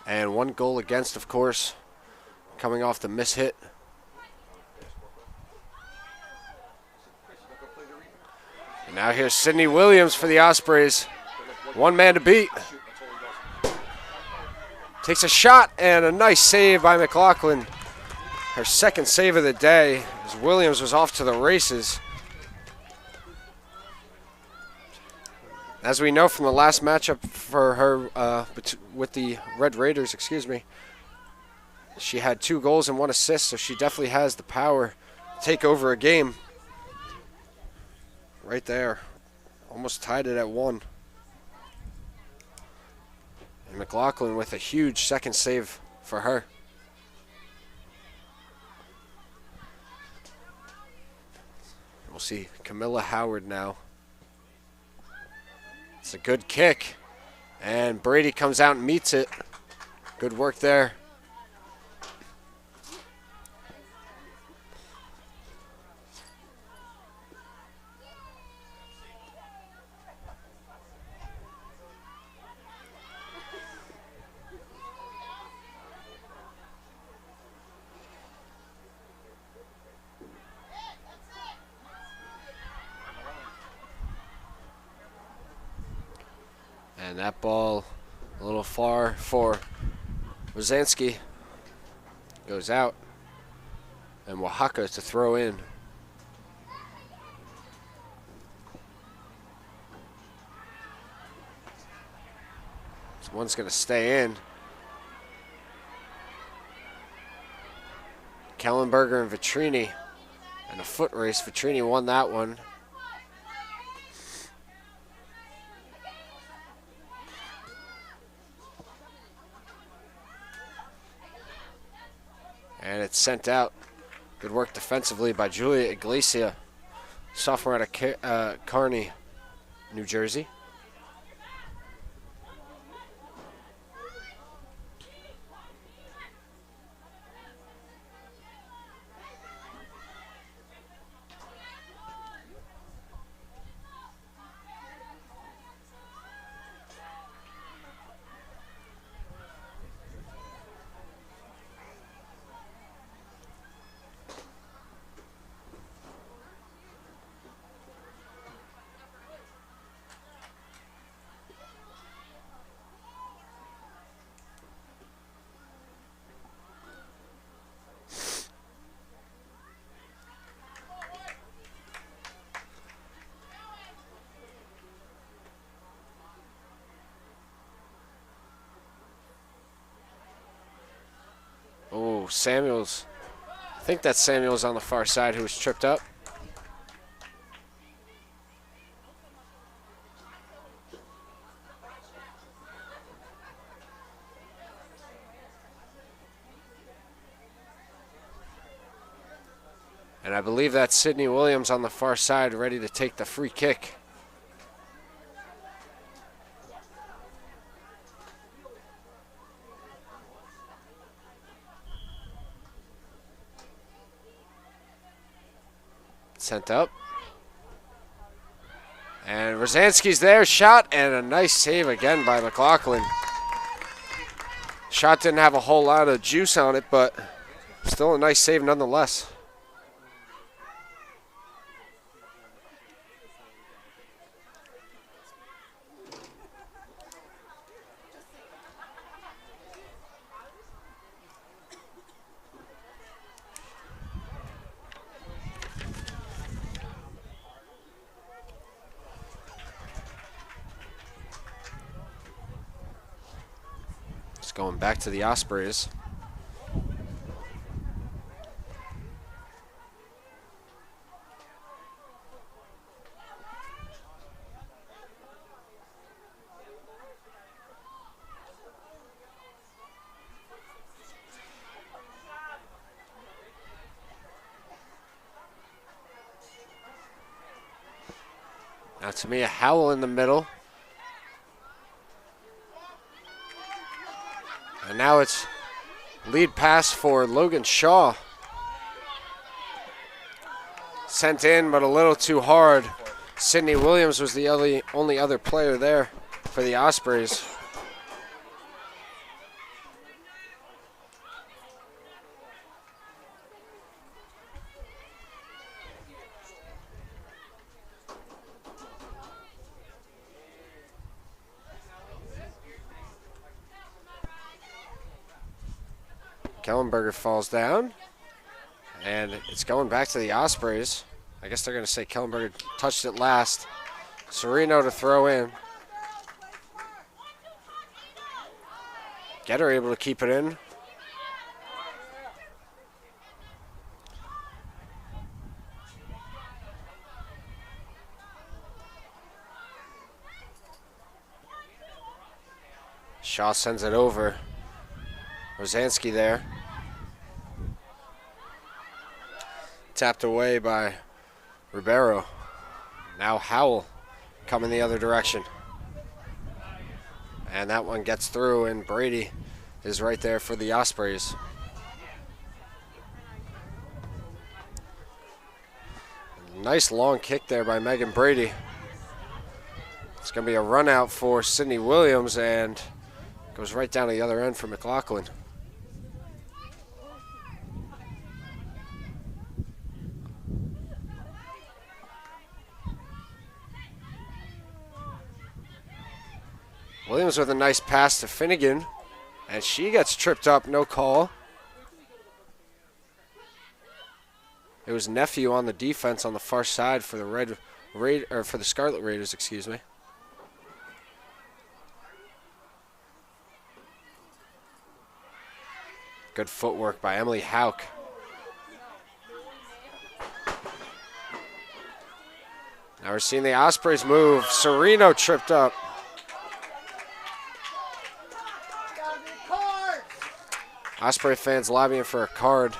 And 1 goal against, of course, coming off the mishit. And now here's Sydney Williams for the Ospreys. 1 man to beat. Takes a shot and a nice save by McLaughlin. Her second save of the day as Williams was off to the races. As we know from the last matchup for her with the Red Raiders, she had 2 goals and 1 assist, so she definitely has the power to take over a game. Right there. Almost tied it at 1. And McLaughlin with a huge second save for her. We'll see Camilla Howard now. It's a good kick. And Brady comes out and meets it. Good work there. And that ball a little far for Rosansky. Goes out. And Oaxaca to throw in. This one's going to stay in. Kellenberger and Vitrini. And a foot race. Vitrini won that one. And it's sent out. Good work defensively by Julia Iglesias, sophomore out of Kearney, New Jersey. Oh, Samuels. I think that's Samuels on the far side who was tripped up. And I believe that's Sydney Williams on the far side ready to take the free kick. Sent up. And Rosansky's there, shot, and a nice save again by McLaughlin. Shot didn't have a whole lot of juice on it, but still a nice save nonetheless. It's going back to the Ospreys. Now to me, a Howell in the middle. And now it's lead pass for Logan Shaw. Sent in, but a little too hard. Sidney Williams was the only other player there for the Ospreys. Kellenberger falls down, and it's going back to the Ospreys. I guess they're going to say Kellenberger touched it last. Sereno to throw in. Getter able to keep it in. Shaw sends it over. Rosansky there. Tapped away by Ribeiro. Now Howell coming the other direction. And that one gets through, and Brady is right there for the Ospreys. Nice long kick there by Megan Brady. It's going to be a run out for Sidney Williams, and goes right down to the other end for McLaughlin. Williams with a nice pass to Finnegan, and she gets tripped up, no call. It was Nephew on the defense on the far side for the for the Scarlet Raiders, excuse me. Good footwork by Emily Hauk. Now we're seeing the Ospreys move. Sereno tripped up. Osprey fans lobbying for a card.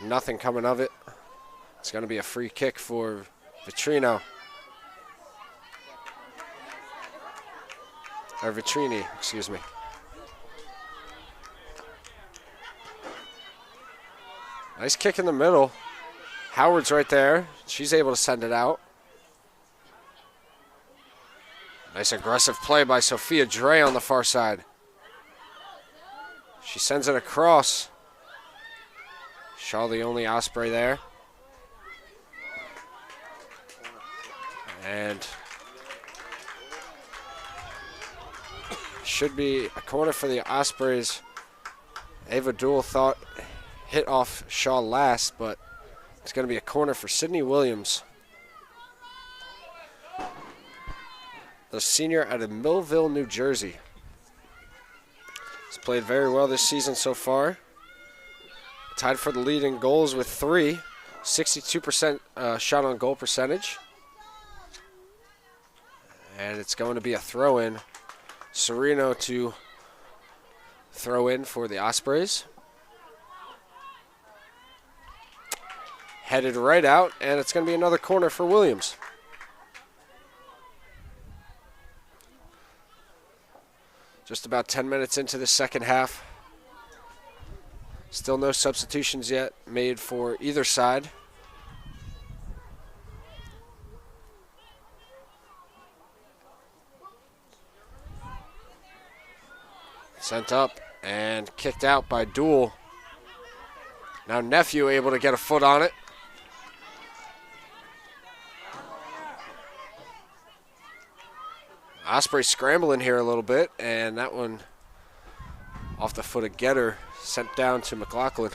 Nothing coming of it. It's going to be a free kick for Vitrino. Or Vitrini, excuse me. Nice kick in the middle. Howard's right there. She's able to send it out. Nice aggressive play by Sophia Dre on the far side. She sends it across. Shaw the only Osprey there. And should be a corner for the Ospreys. Ava Duell thought hit off Shaw last, but it's going to be a corner for Sidney Williams. The senior out of Millville, New Jersey. He's played very well this season so far. Tied for the lead in goals with 3. 62% shot on goal percentage. And it's going to be a throw-in. Sereno to throw in for the Ospreys. Headed right out, and it's going to be another corner for Williams. Just about 10 minutes into the second half. Still no substitutions yet made for either side. Sent up and kicked out by Duel. Now Nephew able to get a foot on it. Osprey scrambling here a little bit, and that one off the foot of Getter, sent down to McLaughlin.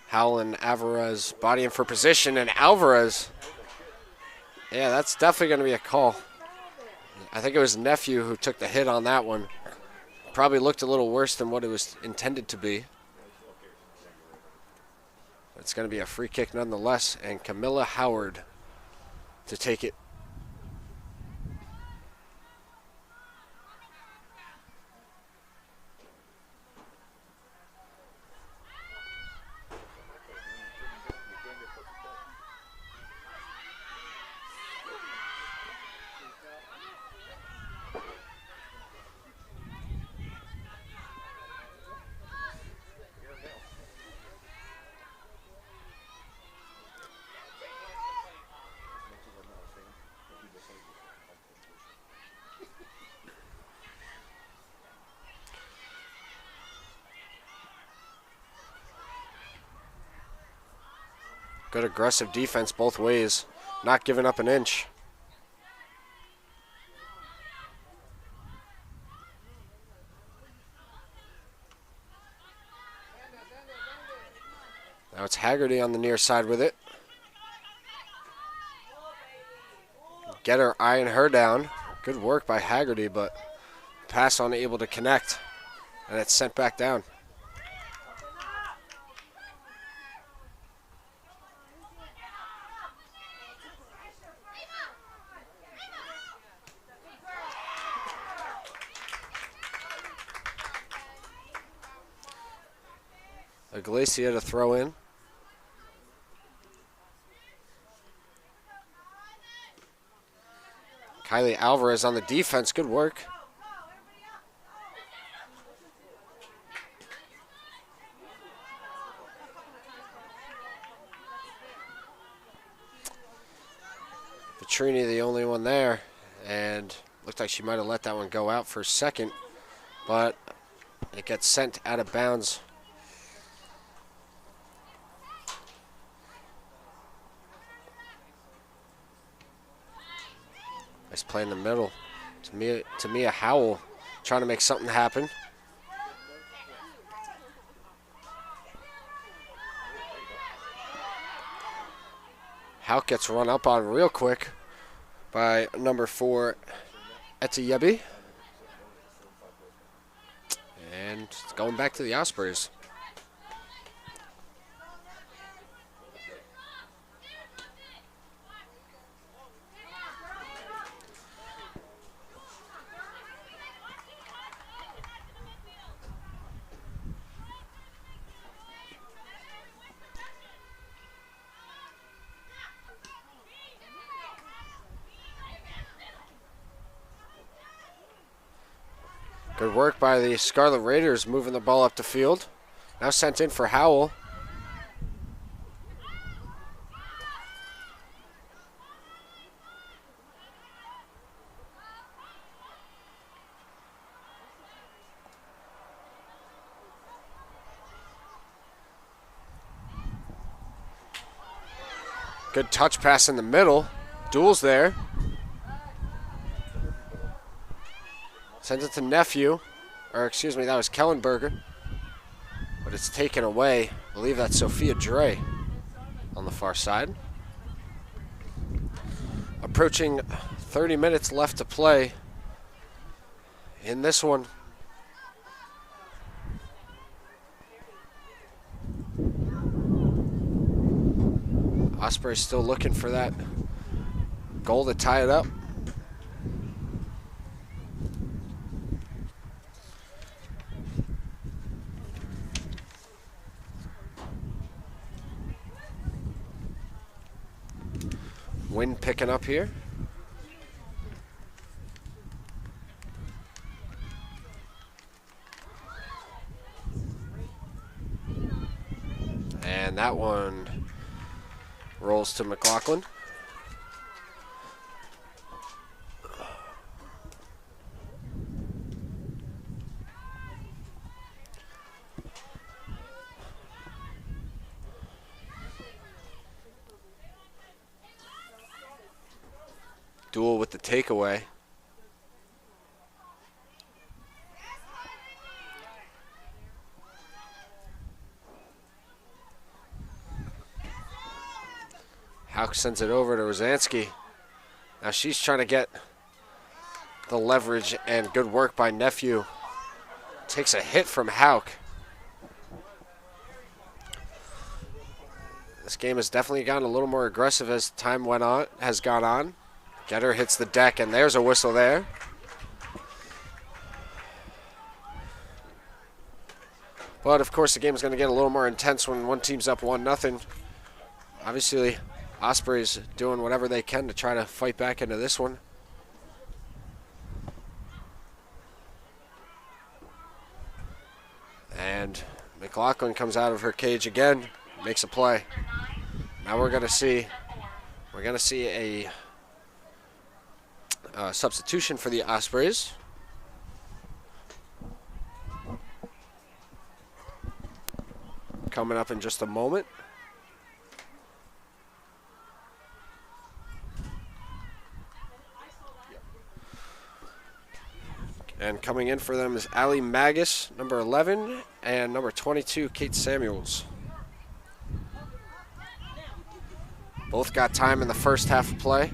Howell and Alvarez bodying for position, and Alvarez, yeah, that's definitely going to be a call. I think it was Nephew who took the hit on that one. Probably looked a little worse than what it was intended to be. It's going to be a free kick nonetheless, and Camilla Howard to take it. Good aggressive defense both ways, not giving up an inch. Now it's Haggerty on the near side with it. Getter eyeing her down. Good work by Haggerty, but pass unable to connect, and it's sent back down. Iglesia to throw in. Kylie Alvarez on the defense. Good work. Petrini the only one there, and looked like she might have let that one go out for a second, but it gets sent out of bounds. Nice play in the middle. Tamia Howell trying to make something happen. Houck gets run up on real quick by number 4, Etiyebi. And it's going back to the Ospreys. Good work by the Scarlet Raiders moving the ball up the field. Now sent in for Howell. Good touch pass in the middle. Duel's there. Sends it to Nephew, or excuse me, that was Kellenberger. But it's taken away. I believe that's Sophia Dre on the far side. Approaching 30 minutes left to play in this one. Osprey still looking for that goal to tie it up. Wind picking up here. that one rolls to McLaughlin. Duel with the takeaway. Hauk sends it over to Rosansky. Now she's trying to get the leverage, and good work by Nephew. Takes a hit from Hauk. This game has definitely gotten a little more aggressive as time has gone on. Getter hits the deck, and there's a whistle there. But of course the game is going to get a little more intense when one team's up 1-0. Obviously, Osprey's doing whatever they can to try to fight back into this one. And McLaughlin comes out of her cage again, makes a play. Now we're going to see a substitution for the Ospreys. Coming up in just a moment. And coming in for them is Allie Magus, number 11, and number 22, Kate Samuels. Both got time in the first half of play.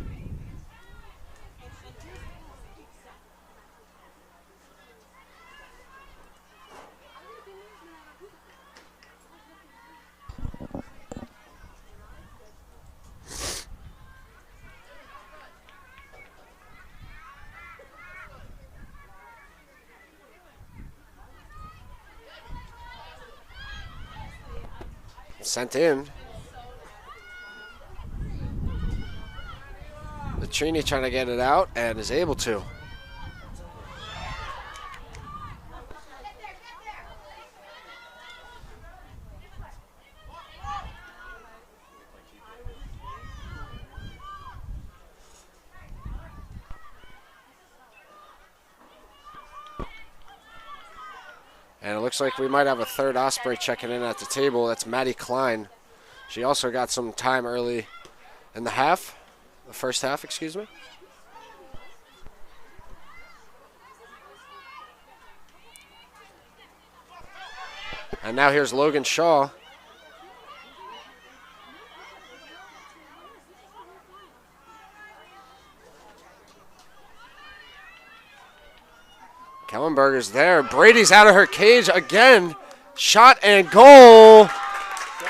Sent in. Trini trying to get it out and is able to. And it looks like we might have a third Osprey checking in at the table. That's Maddie Klein. She also got some time early in the half. The first half, excuse me. And now here's Logan Shaw. Kellenberger's there. Brady's out of her cage again. Shot and goal.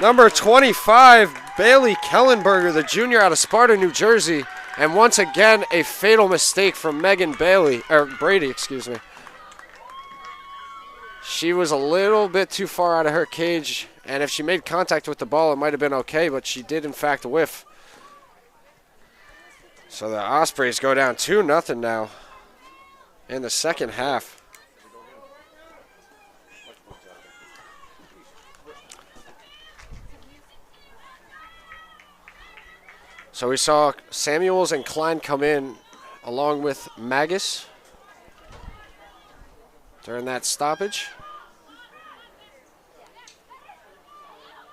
Number 25, Bailey Kellenberger, the junior out of Sparta, New Jersey. And once again, a fatal mistake from Brady, excuse me. She was a little bit too far out of her cage, and if she made contact with the ball, it might have been okay, but she did, in fact, whiff. So the Ospreys go down 2-0 now in the second half. So we saw Samuels and Klein come in along with Magus during that stoppage.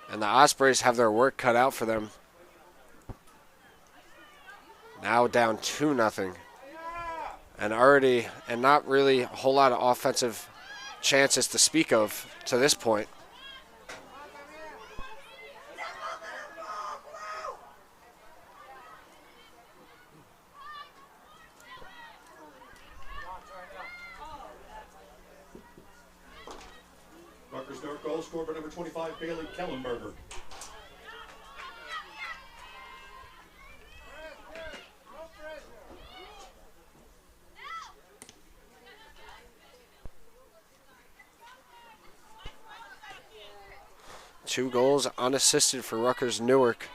And the Ospreys have their work cut out for them. Now down 2-0. And not really a whole lot of offensive chances to speak of to this point. Rutgers-Newark goal scored by number 25, Bailey Kellenberger. Two goals unassisted for Rutgers-Newark.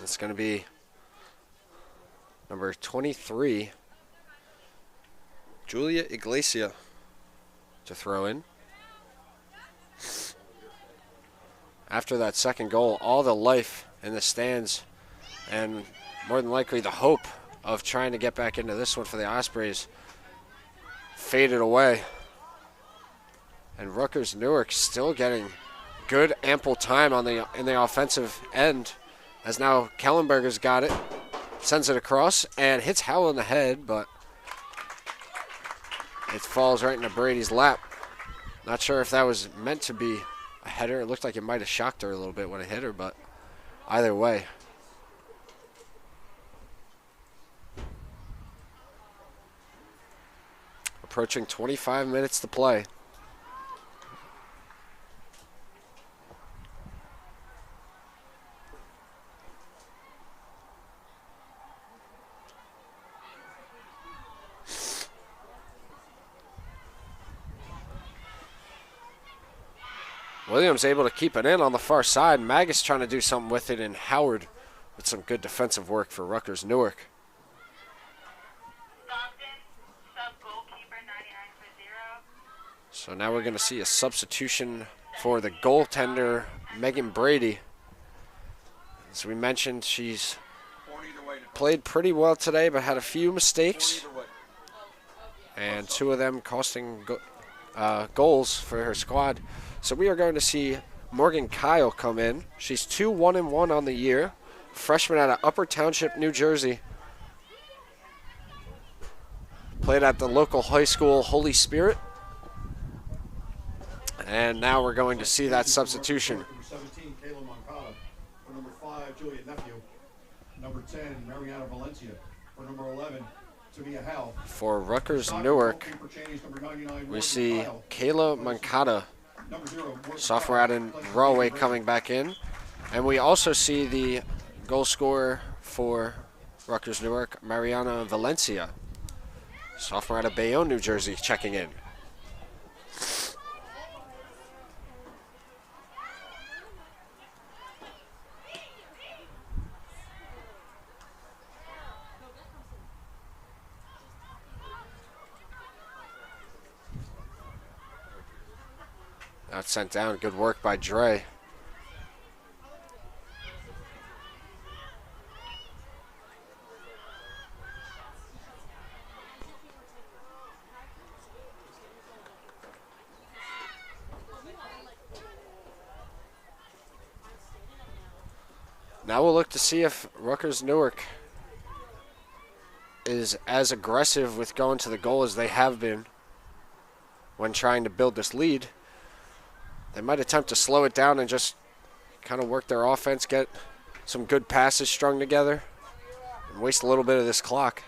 It's going to be number 23, Julia Iglesia to throw in. After that second goal, all the life in the stands and more than likely the hope of trying to get back into this one for the Ospreys faded away. And Rutgers-Newark still getting good, ample time on in the offensive end, as now Kellenberger's got it, sends it across, and hits Howell in the head, but it falls right into Brady's lap. Not sure if that was meant to be a header. It looked like it might have shocked her a little bit when it hit her, but either way. Approaching 25 minutes to play. Williams able to keep it in on the far side. Magus trying to do something with it, and Howard with some good defensive work for Rutgers-Newark. So now we're going to see a substitution for the goaltender, Megan Brady. As we mentioned, she's played pretty well today, but had a few mistakes, and two of them costing goals for her squad. So we are going to see Morgan Kyle come in. She's 2-1-1 on the year. Freshman out of Upper Township, New Jersey. Played at the local high school, Holy Spirit. And now we're going to see that substitution. Number 17, Kayla Moncada. For number 5, Julia Nephew. Number 10, Mariana Valencia. For number 11, Tamia Howell. For Rutgers-Newark, we see Kayla Moncada, sophomore out in Rahway, coming back in. And we also see the goal scorer for Rutgers-Newark, Mariana Valencia, sophomore out of Bayonne, New Jersey, checking in. That's sent down. Good work by Dre. Now we'll look to see if Rutgers-Newark is as aggressive with going to the goal as they have been when trying to build this lead. They might attempt to slow it down and just kind of work their offense, get some good passes strung together, and waste a little bit of this clock.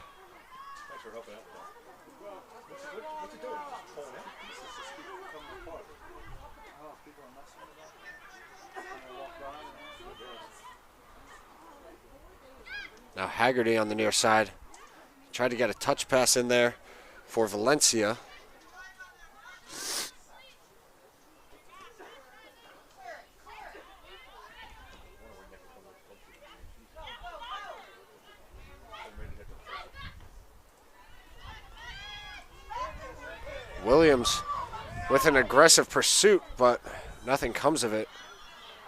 Now Haggerty on the near side. Tried to get a touch pass in there for Valencia. Williams with an aggressive pursuit, but nothing comes of it,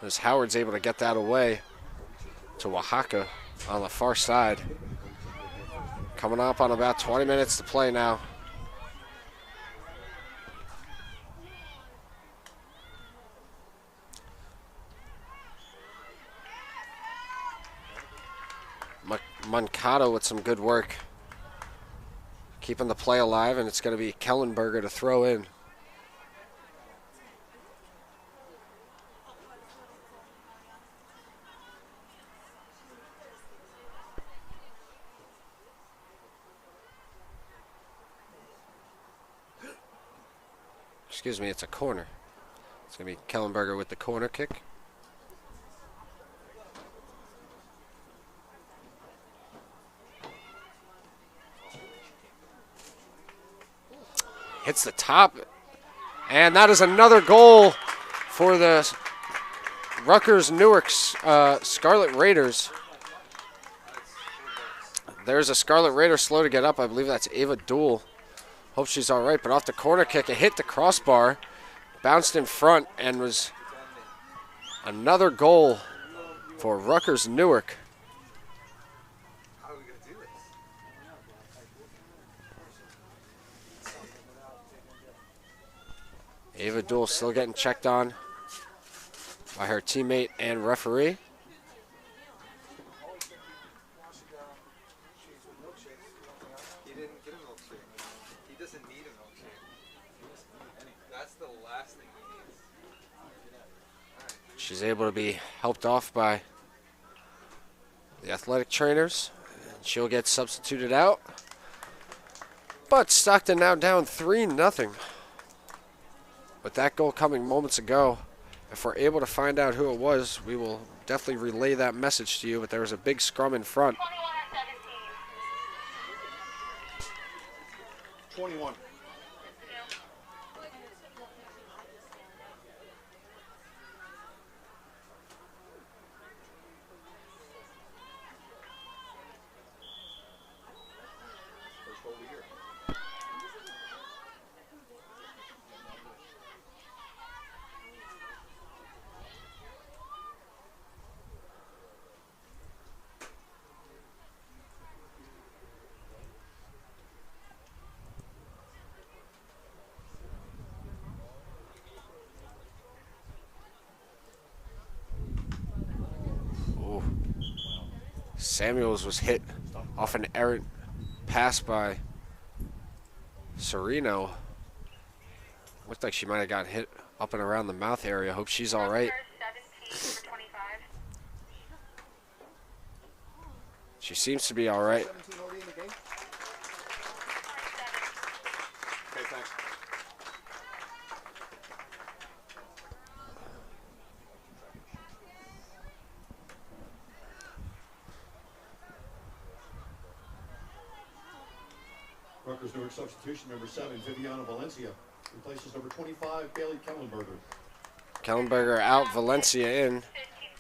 as Howard's able to get that away to Oaxaca on the far side. Coming up on about 20 minutes to play now. Moncada with some good work, keeping the play alive, and it's going to be Kellenberger to throw in. Excuse me, it's a corner. It's going to be Kellenberger with the corner kick. Hits the top, and that is another goal for the Rutgers-Newark Scarlet Raiders. There's a Scarlet Raider slow to get up. I believe that's Ava Dool Hope she's all right, but off the corner kick, it hit the crossbar, bounced in front, and was another goal for Rutgers-Newark. Ava Duell still getting checked on by her teammate and referee. He didn't get a milkshake. He doesn't need a milkshake. That's the last thing he needs. She's able to be helped off by the athletic trainers. And she'll get substituted out. But Stockton now down 3-0. With that goal coming moments ago, if we're able to find out who it was, we will definitely relay that message to you. But there was a big scrum in front. 21. First goal of the year. Ooh. Samuels was hit off an errant pass by Sereno. Looked like she might have got hit up and around the mouth area. Hope she's all right. 17 for 25. She seems to be all right. 17 already in the game? Okay, thanks. Rutgers-Newark substitution number 7, Viviana Valencia, replaces number 25, Bailey Kellenberger. Kellenberger out, Valencia in.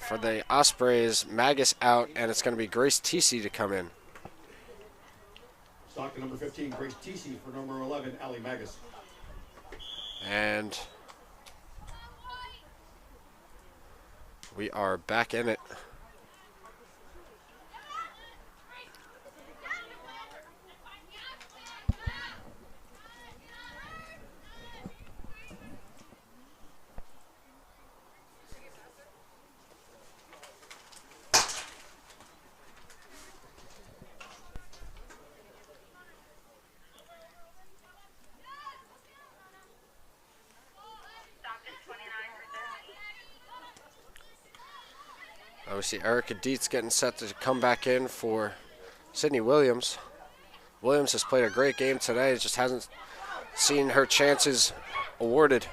For the Ospreys, Magus out, and it's going to be Grace Tisi to come in. Stockton number 15, Grace Tisi for number 11, Ali Magus. And we are back in it. Stockton 29 for 30. We see Erica Dietz getting set to come back in for Sydney Williams. Williams has played a great game today, just hasn't seen her chances awarded.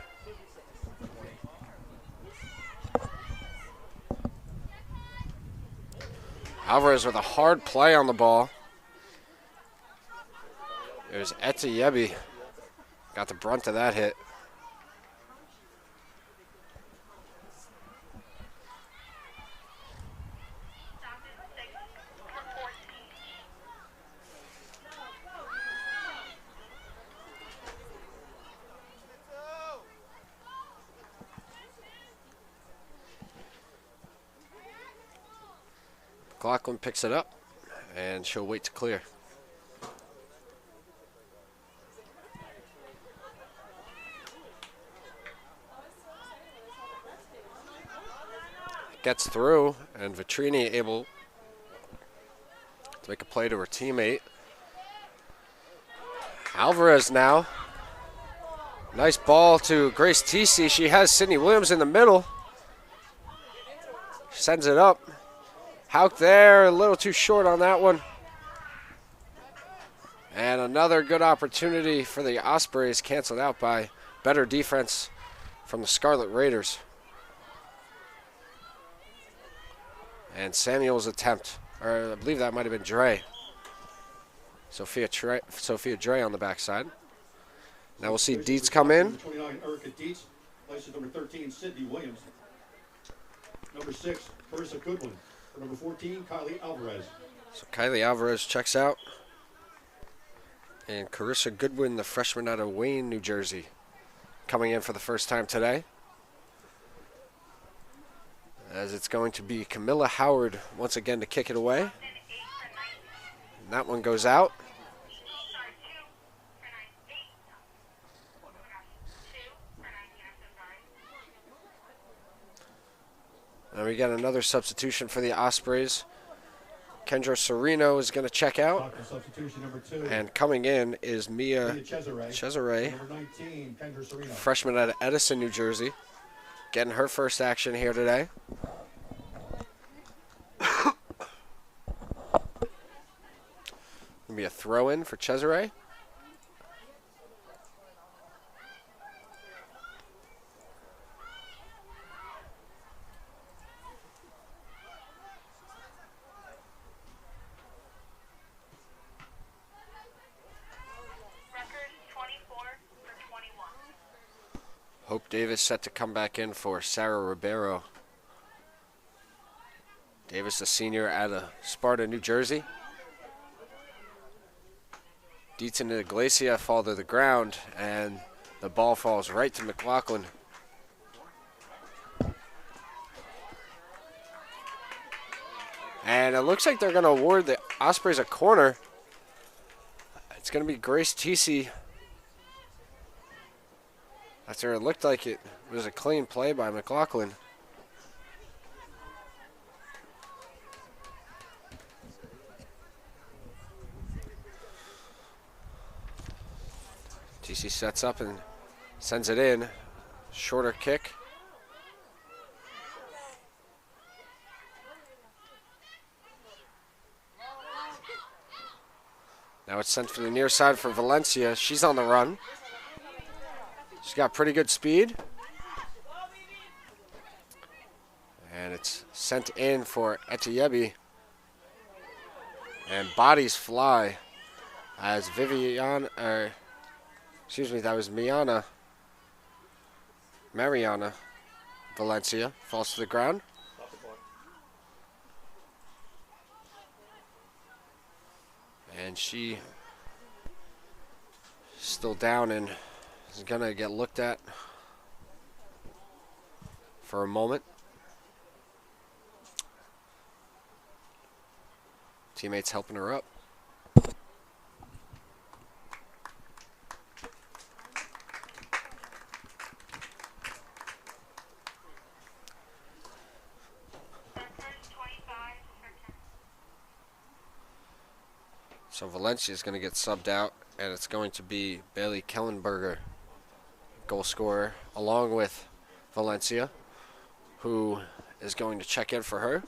Alvarez with a hard play on the ball. There's Etiyebi. Got the brunt of that hit. Stockton 6 for 14. McLaughlin picks it up, and she'll wait to clear. Gets through, and Vitrini able to make a play to her teammate. Alvarez now. Nice ball to Grace Tisi. She has Sydney Williams in the middle. Sends it up. Hauk there, a little too short on that one. And another good opportunity for the Ospreys, canceled out by better defense from the Scarlet Raiders. And Samuel's attempt, or I believe that might have been Dre. Sophia Dre on the backside. Now we'll see Dietz come in. Number 29, Erica Dietz, places number 13, Sydney Williams. Number 6, Carissa Goodwin. For number 14, Kylie Alvarez. So Kylie Alvarez checks out. And Carissa Goodwin, the freshman out of Wayne, New Jersey, coming in for the first time today. As it's going to be Camilla Howard once again to kick it away. And that one goes out. And we got another substitution for the Ospreys. Kendra Sereno is going to check out. Doctor substitution number 2. And coming in is Mia Cesare, Number 19, Kendra Sereno. freshman out of Edison, New Jersey, getting her first action here today. Gonna be a throw-in for Cesare. Record 24 for 21. Hope Davis set to come back in for Sarah Ribeiro. Davis, a senior out of Sparta, New Jersey. Dietz and Iglesia fall to the ground, and the ball falls right to McLaughlin. And it looks like they're going to award the Ospreys a corner. It's going to be Grace TC. After it looked like it was a clean play by McLaughlin. TC sets up and sends it in. Shorter kick. Now it's sent for the near side for Valencia. She's on the run. She's got pretty good speed. And it's sent in for Etiyebi. And bodies fly as that was Mariana Valencia falls to the ground. And she still down and is gonna get looked at for a moment. Teammates helping her up. So Valencia is going to get subbed out, and it's going to be Bailey Kellenberger, goal scorer, along with Valencia, who is going to check in for her.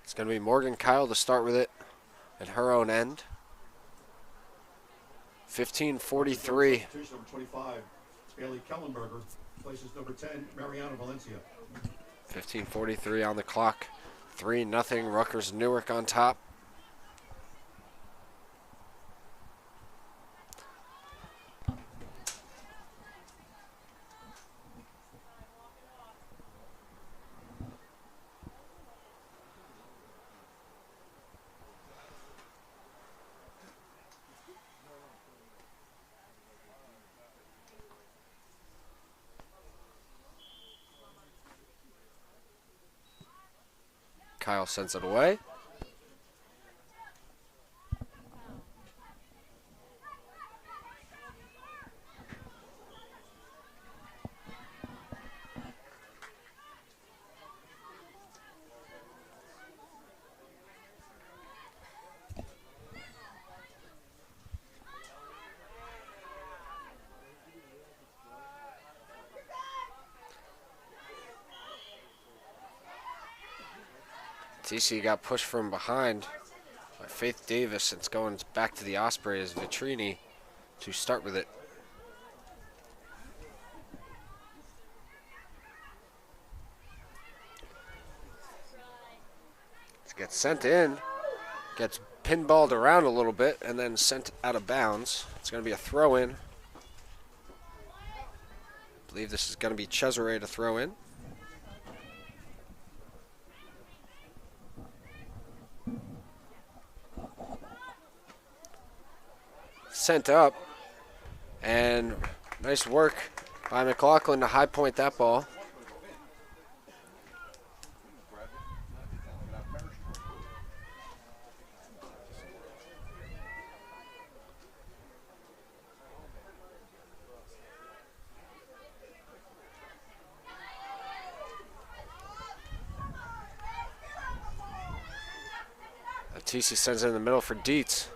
It's going to be Morgan Kyle to start with it at her own end. 15:43. Substitution number 25, Bailey Kellenberger, places number 10, Mariana Valencia. 15:43 on the clock. 3-0, Rutgers-Newark on top. Kyle sends it away. TC got pushed from behind by Faith Davis. It's going back to the Ospreys. Vitrini to start with it. It gets sent in. Gets pinballed around a little bit and then sent out of bounds. It's going to be a throw-in. I believe this is going to be Cesare to throw in. Sent up, and nice work by McLaughlin to high point that ball. TC sends it in the middle for Dietz.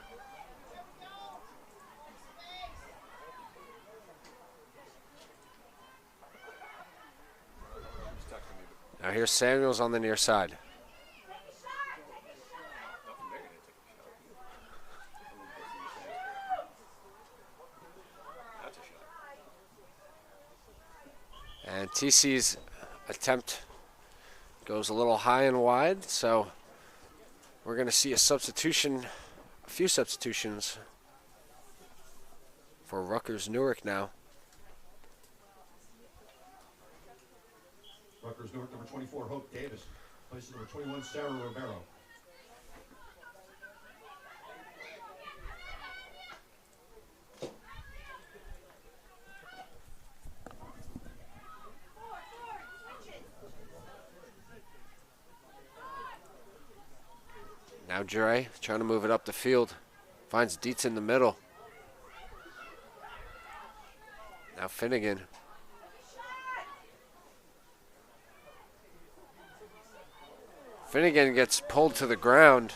Now here's Samuels on the near side. And TC's attempt goes a little high and wide, so we're going to see a substitution, a few substitutions for Rutgers-Newark now. Rutgers-Newark, number 24, Hope Davis. Places number 21, Sarah Romero. Now Dre trying to move it up the field. Finds Dietz in the middle. Now Finnegan. Finnegan gets pulled to the ground.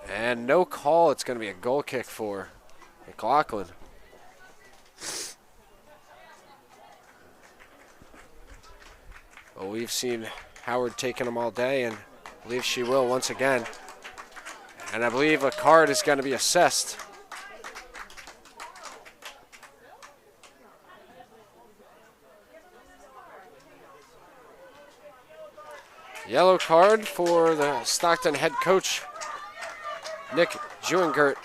And no call. It's going to be a goal kick for McLaughlin. Well, we've seen Howard taking them all day, and I believe she will once again. And I believe a card is going to be assessed. Yellow card for the Stockton head coach, Nick Jewengert,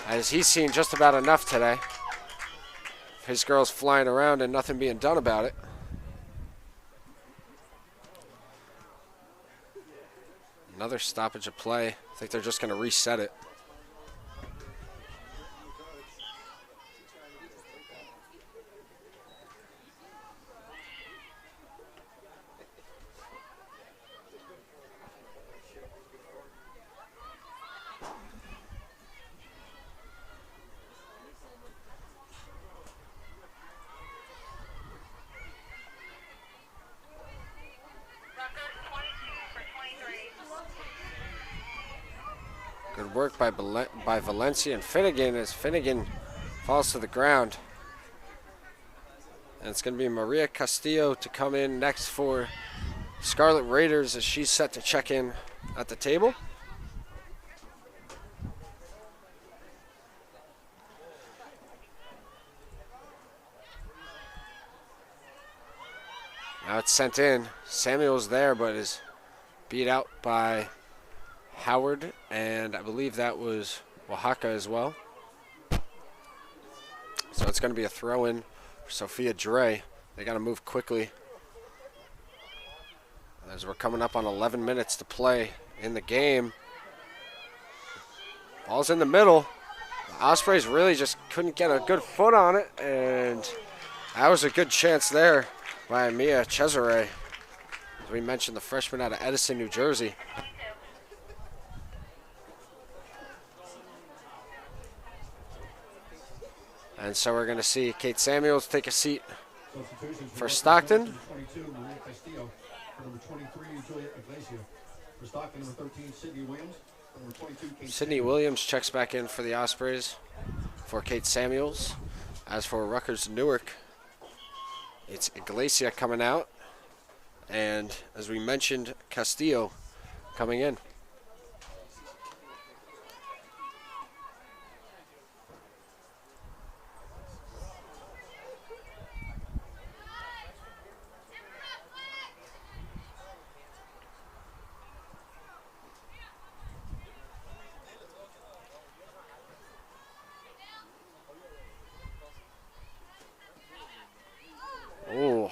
as he's seen just about enough today. His girls flying around and nothing being done about it. Another stoppage of play. I think they're just going to reset it. Good work by Valencia and Finnegan as Finnegan falls to the ground. And it's going to be Maria Castillo to come in next for Scarlet Raiders as she's set to check in at the table. Now it's sent in. Samuel's there, but is beat out by Howard, and I believe that was Oaxaca as well. So it's going to be a throw-in for Sophia Dre. They got to move quickly as we're coming up on 11 minutes to play in the game. Ball's in the middle. The Ospreys really just couldn't get a good foot on it, and that was a good chance there by Mia Cesare. As we mentioned, the freshman out of Edison, New Jersey. And so we're going to see Kate Samuels take a seat for Stockton. Number 22, Maria Castillo. For number 23, Julia Iglesia. For Stockton, number 13, Sydney Williams. For number 22, Kate Sydney Samuels. Williams checks back in for the Ospreys for Kate Samuels. As for Rutgers-Newark, it's Iglesia coming out. And as we mentioned, Castillo coming in.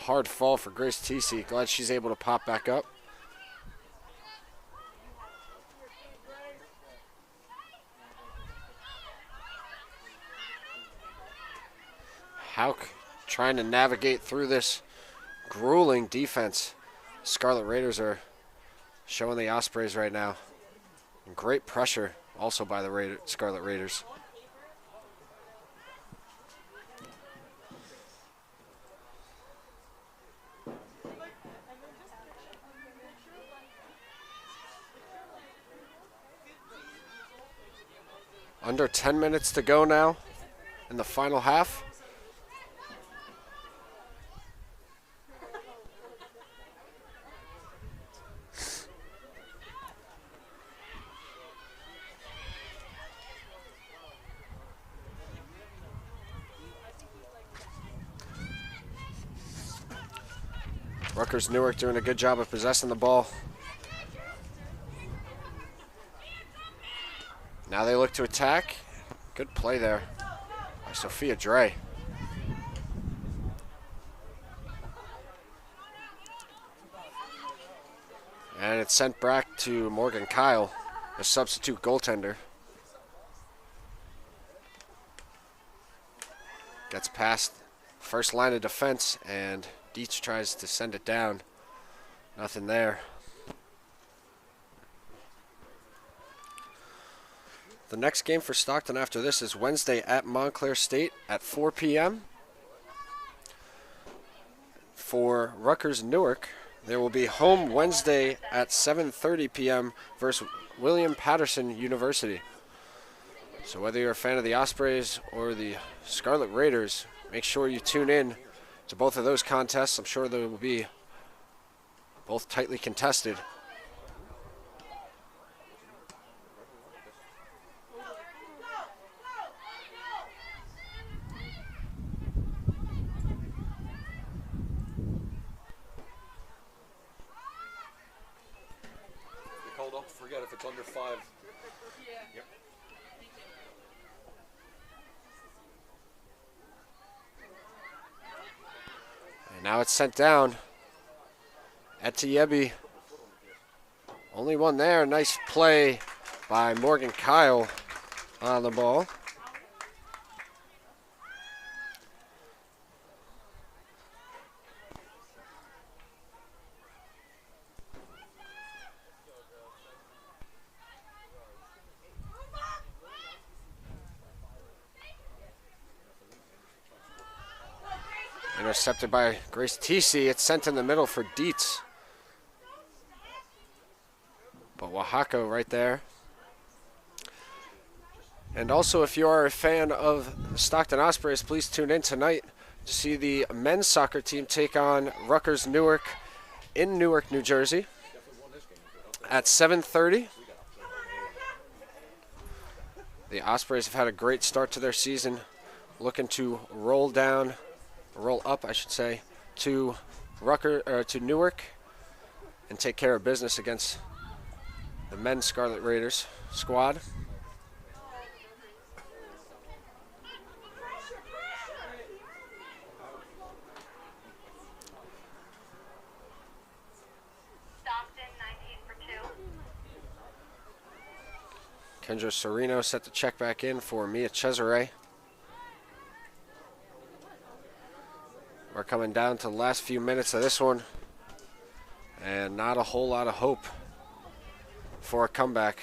hard fall for Grace TC. Glad she's able to pop back up. Hauk trying to navigate through this grueling defense. Scarlet Raiders are showing the Ospreys right now. And great pressure also by the Scarlet Raiders. Under 10 minutes to go now in the final half. Rutgers-Newark doing a good job of possessing the ball. Now they look to attack. Good play there by Sophia Dre. And it's sent back to Morgan Kyle, a substitute goaltender. Gets past first line of defense, and Dietz tries to send it down. Nothing there. The next game for Stockton after this is Wednesday at Montclair State at 4 p.m. For Rutgers-Newark, there will be home Wednesday at 7:30 p.m. versus William Patterson University. So whether you're a fan of the Ospreys or the Scarlet Raiders, make sure you tune in to both of those contests. I'm sure they will be both tightly contested. They called up, forget if it's under 5. Yep. And now it's sent down. Etiebi. Only one there. Nice play by Morgan Kyle on the ball. Intercepted by Grace TC. It's sent in the middle for Dietz. But Oaxaca right there. And also, if you are a fan of the Stockton Ospreys, please tune in tonight to see the men's soccer team take on Rutgers-Newark in Newark, New Jersey at 7:30. The Ospreys have had a great start to their season, looking to roll up, I should say, to Newark and take care of business against the men's Scarlet Raiders squad. Stockton, 19 for 2. Kendra Serino set the check back in for Mia Cesare. We're coming down to the last few minutes of this one, and not a whole lot of hope for a comeback.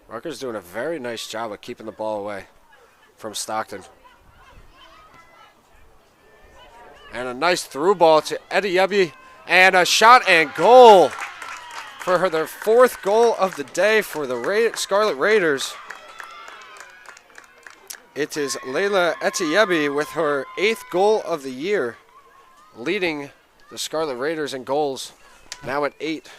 Rutgers doing a very nice job of keeping the ball away from Stockton. And a nice through ball to Etiebi. And a shot and goal for their 4th goal of the day for the Scarlet Raiders. It is Layla Etiebi with her 8th goal of the year, leading the Scarlet Raiders in goals, now at 8.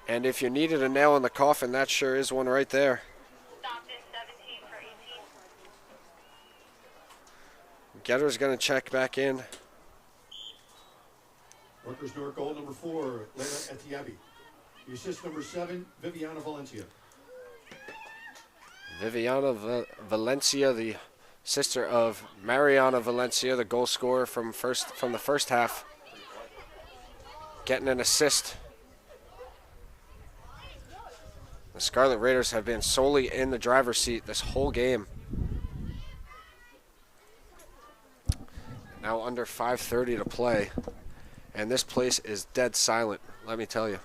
And if you needed a nail in the coffin, that sure is one right there. Stockton, 17 for 18. Getter's going to check back in. Rutgers-Newark goal number 4, Leila Etiabi. The assist number 7, Viviana Valencia. Viviana Valencia, the sister of Mariana Valencia, the goal scorer from the first half, getting an assist. The Scarlet Raiders have been solely in the driver's seat this whole game. Now under 5:30 to play, and this place is dead silent, let me tell you.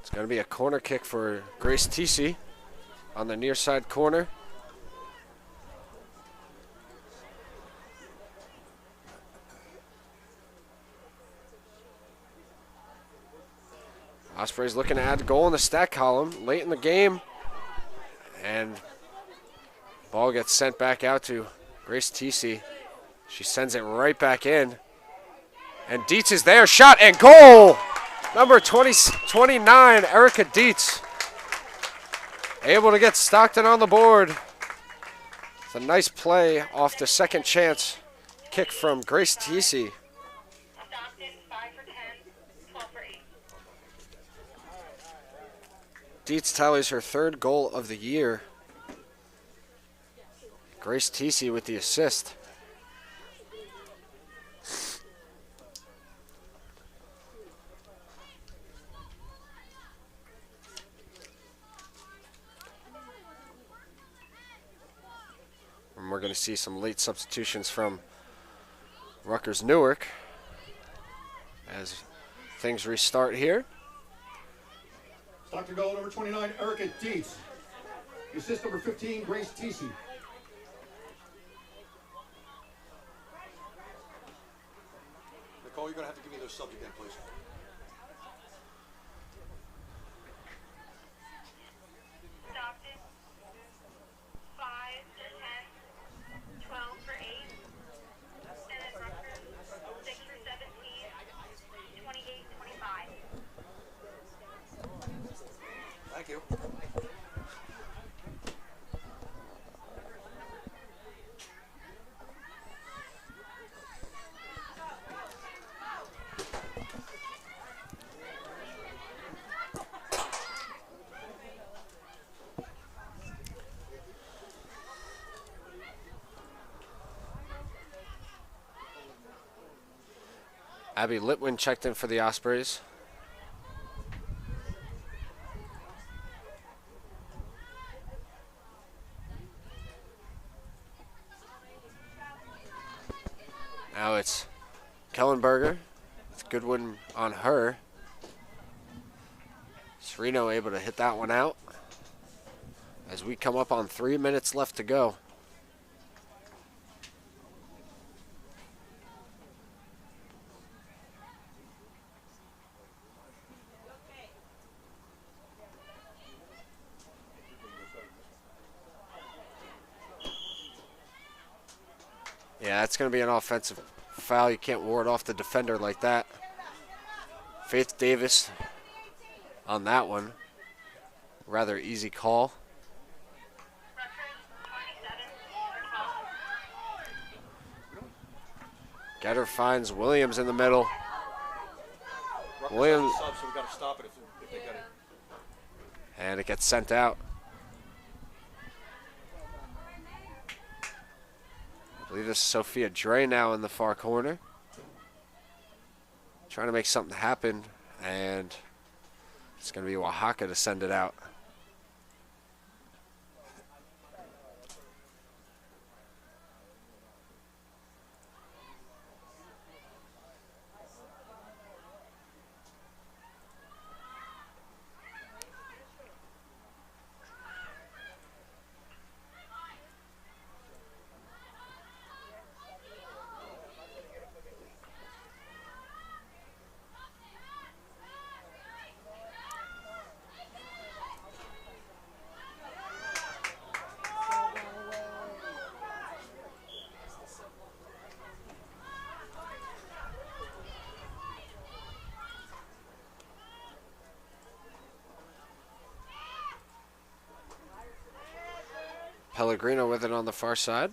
It's going to be a corner kick for Grace Tisi on the near side corner. Osprey's looking to add a goal in the stat column late in the game. And ball gets sent back out to Grace Tisi. She sends it right back in. And Dietz is there, shot and goal! Number 29, Erica Dietz, able to get Stockton on the board. It's a nice play off the second chance kick from Grace Tisi. Stockton, 5 for 10, 12 for 8. Dietz tallies her 3rd goal of the year. Grace Tisi with the assist. And we're going to see some late substitutions from Rutgers-Newark as things restart here. Stockton goal number 29, Erica Dietz. The assist number 15, Grace Tisi. Nicole, you're going to have to give me those subs again, please. Stockton, 5 for 10, 12 for 8. And then Rutgers, 6 for 17, 28, 25. Thank you. Abby Litwin checked in for the Ospreys. Now it's Kellenberger. It's a good one on her. Sereno able to hit that one out as we come up on 3 minutes left to go. Yeah, that's going to be an offensive foul. You can't ward off the defender like that. Faith Davis on that one. Rather easy call. Getter finds Williams in the middle. Williams. Subs, so we got to stop it if they get it. And it gets sent out. I believe this is Sophia Dre now in the far corner. Trying to make something happen, and it's going to be Oaxaca to send it out. Pellegrino with it on the far side.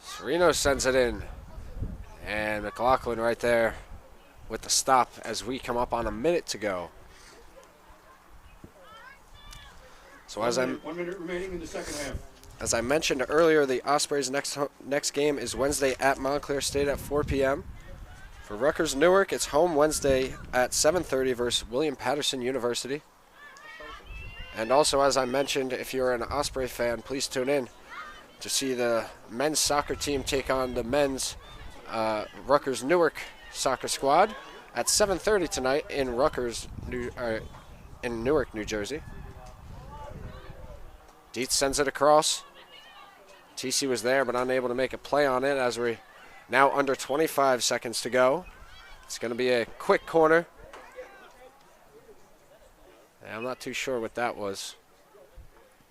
Sereno sends it in. And McLaughlin right there with the stop as we come up on a minute to go. So as 1 minute remaining in the second half. As I mentioned earlier, the Ospreys' next game is Wednesday at Montclair State at 4 p.m. For Rutgers-Newark, it's home Wednesday at 7:30 versus William Patterson University. And also, as I mentioned, if you're an Osprey fan, please tune in to see the men's soccer team take on the men's Rutgers-Newark soccer squad at 7:30 tonight in Newark, New Jersey. Dietz sends it across. TC was there but unable to make a play on it as we're now under 25 seconds to go. It's going to be a quick corner. And I'm not too sure what that was.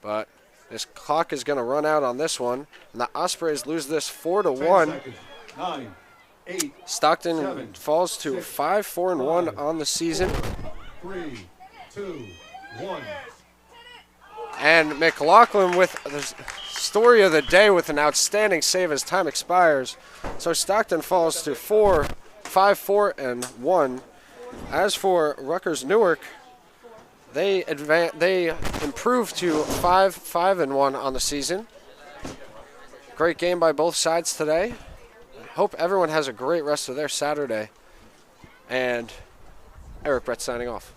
But this clock is going to run out on this one. And the Ospreys lose this 4-1. 9, 8, Stockton 7, falls to 6, 5-4-1 5, on the season. 3, 2, 1. And McLaughlin with the story of the day with an outstanding save as time expires. So Stockton falls to 5-4-1. As for Rutgers-Newark, they improve to 5-5-1 on the season. Great game by both sides today. Hope everyone has a great rest of their Saturday. And Eric Brett signing off.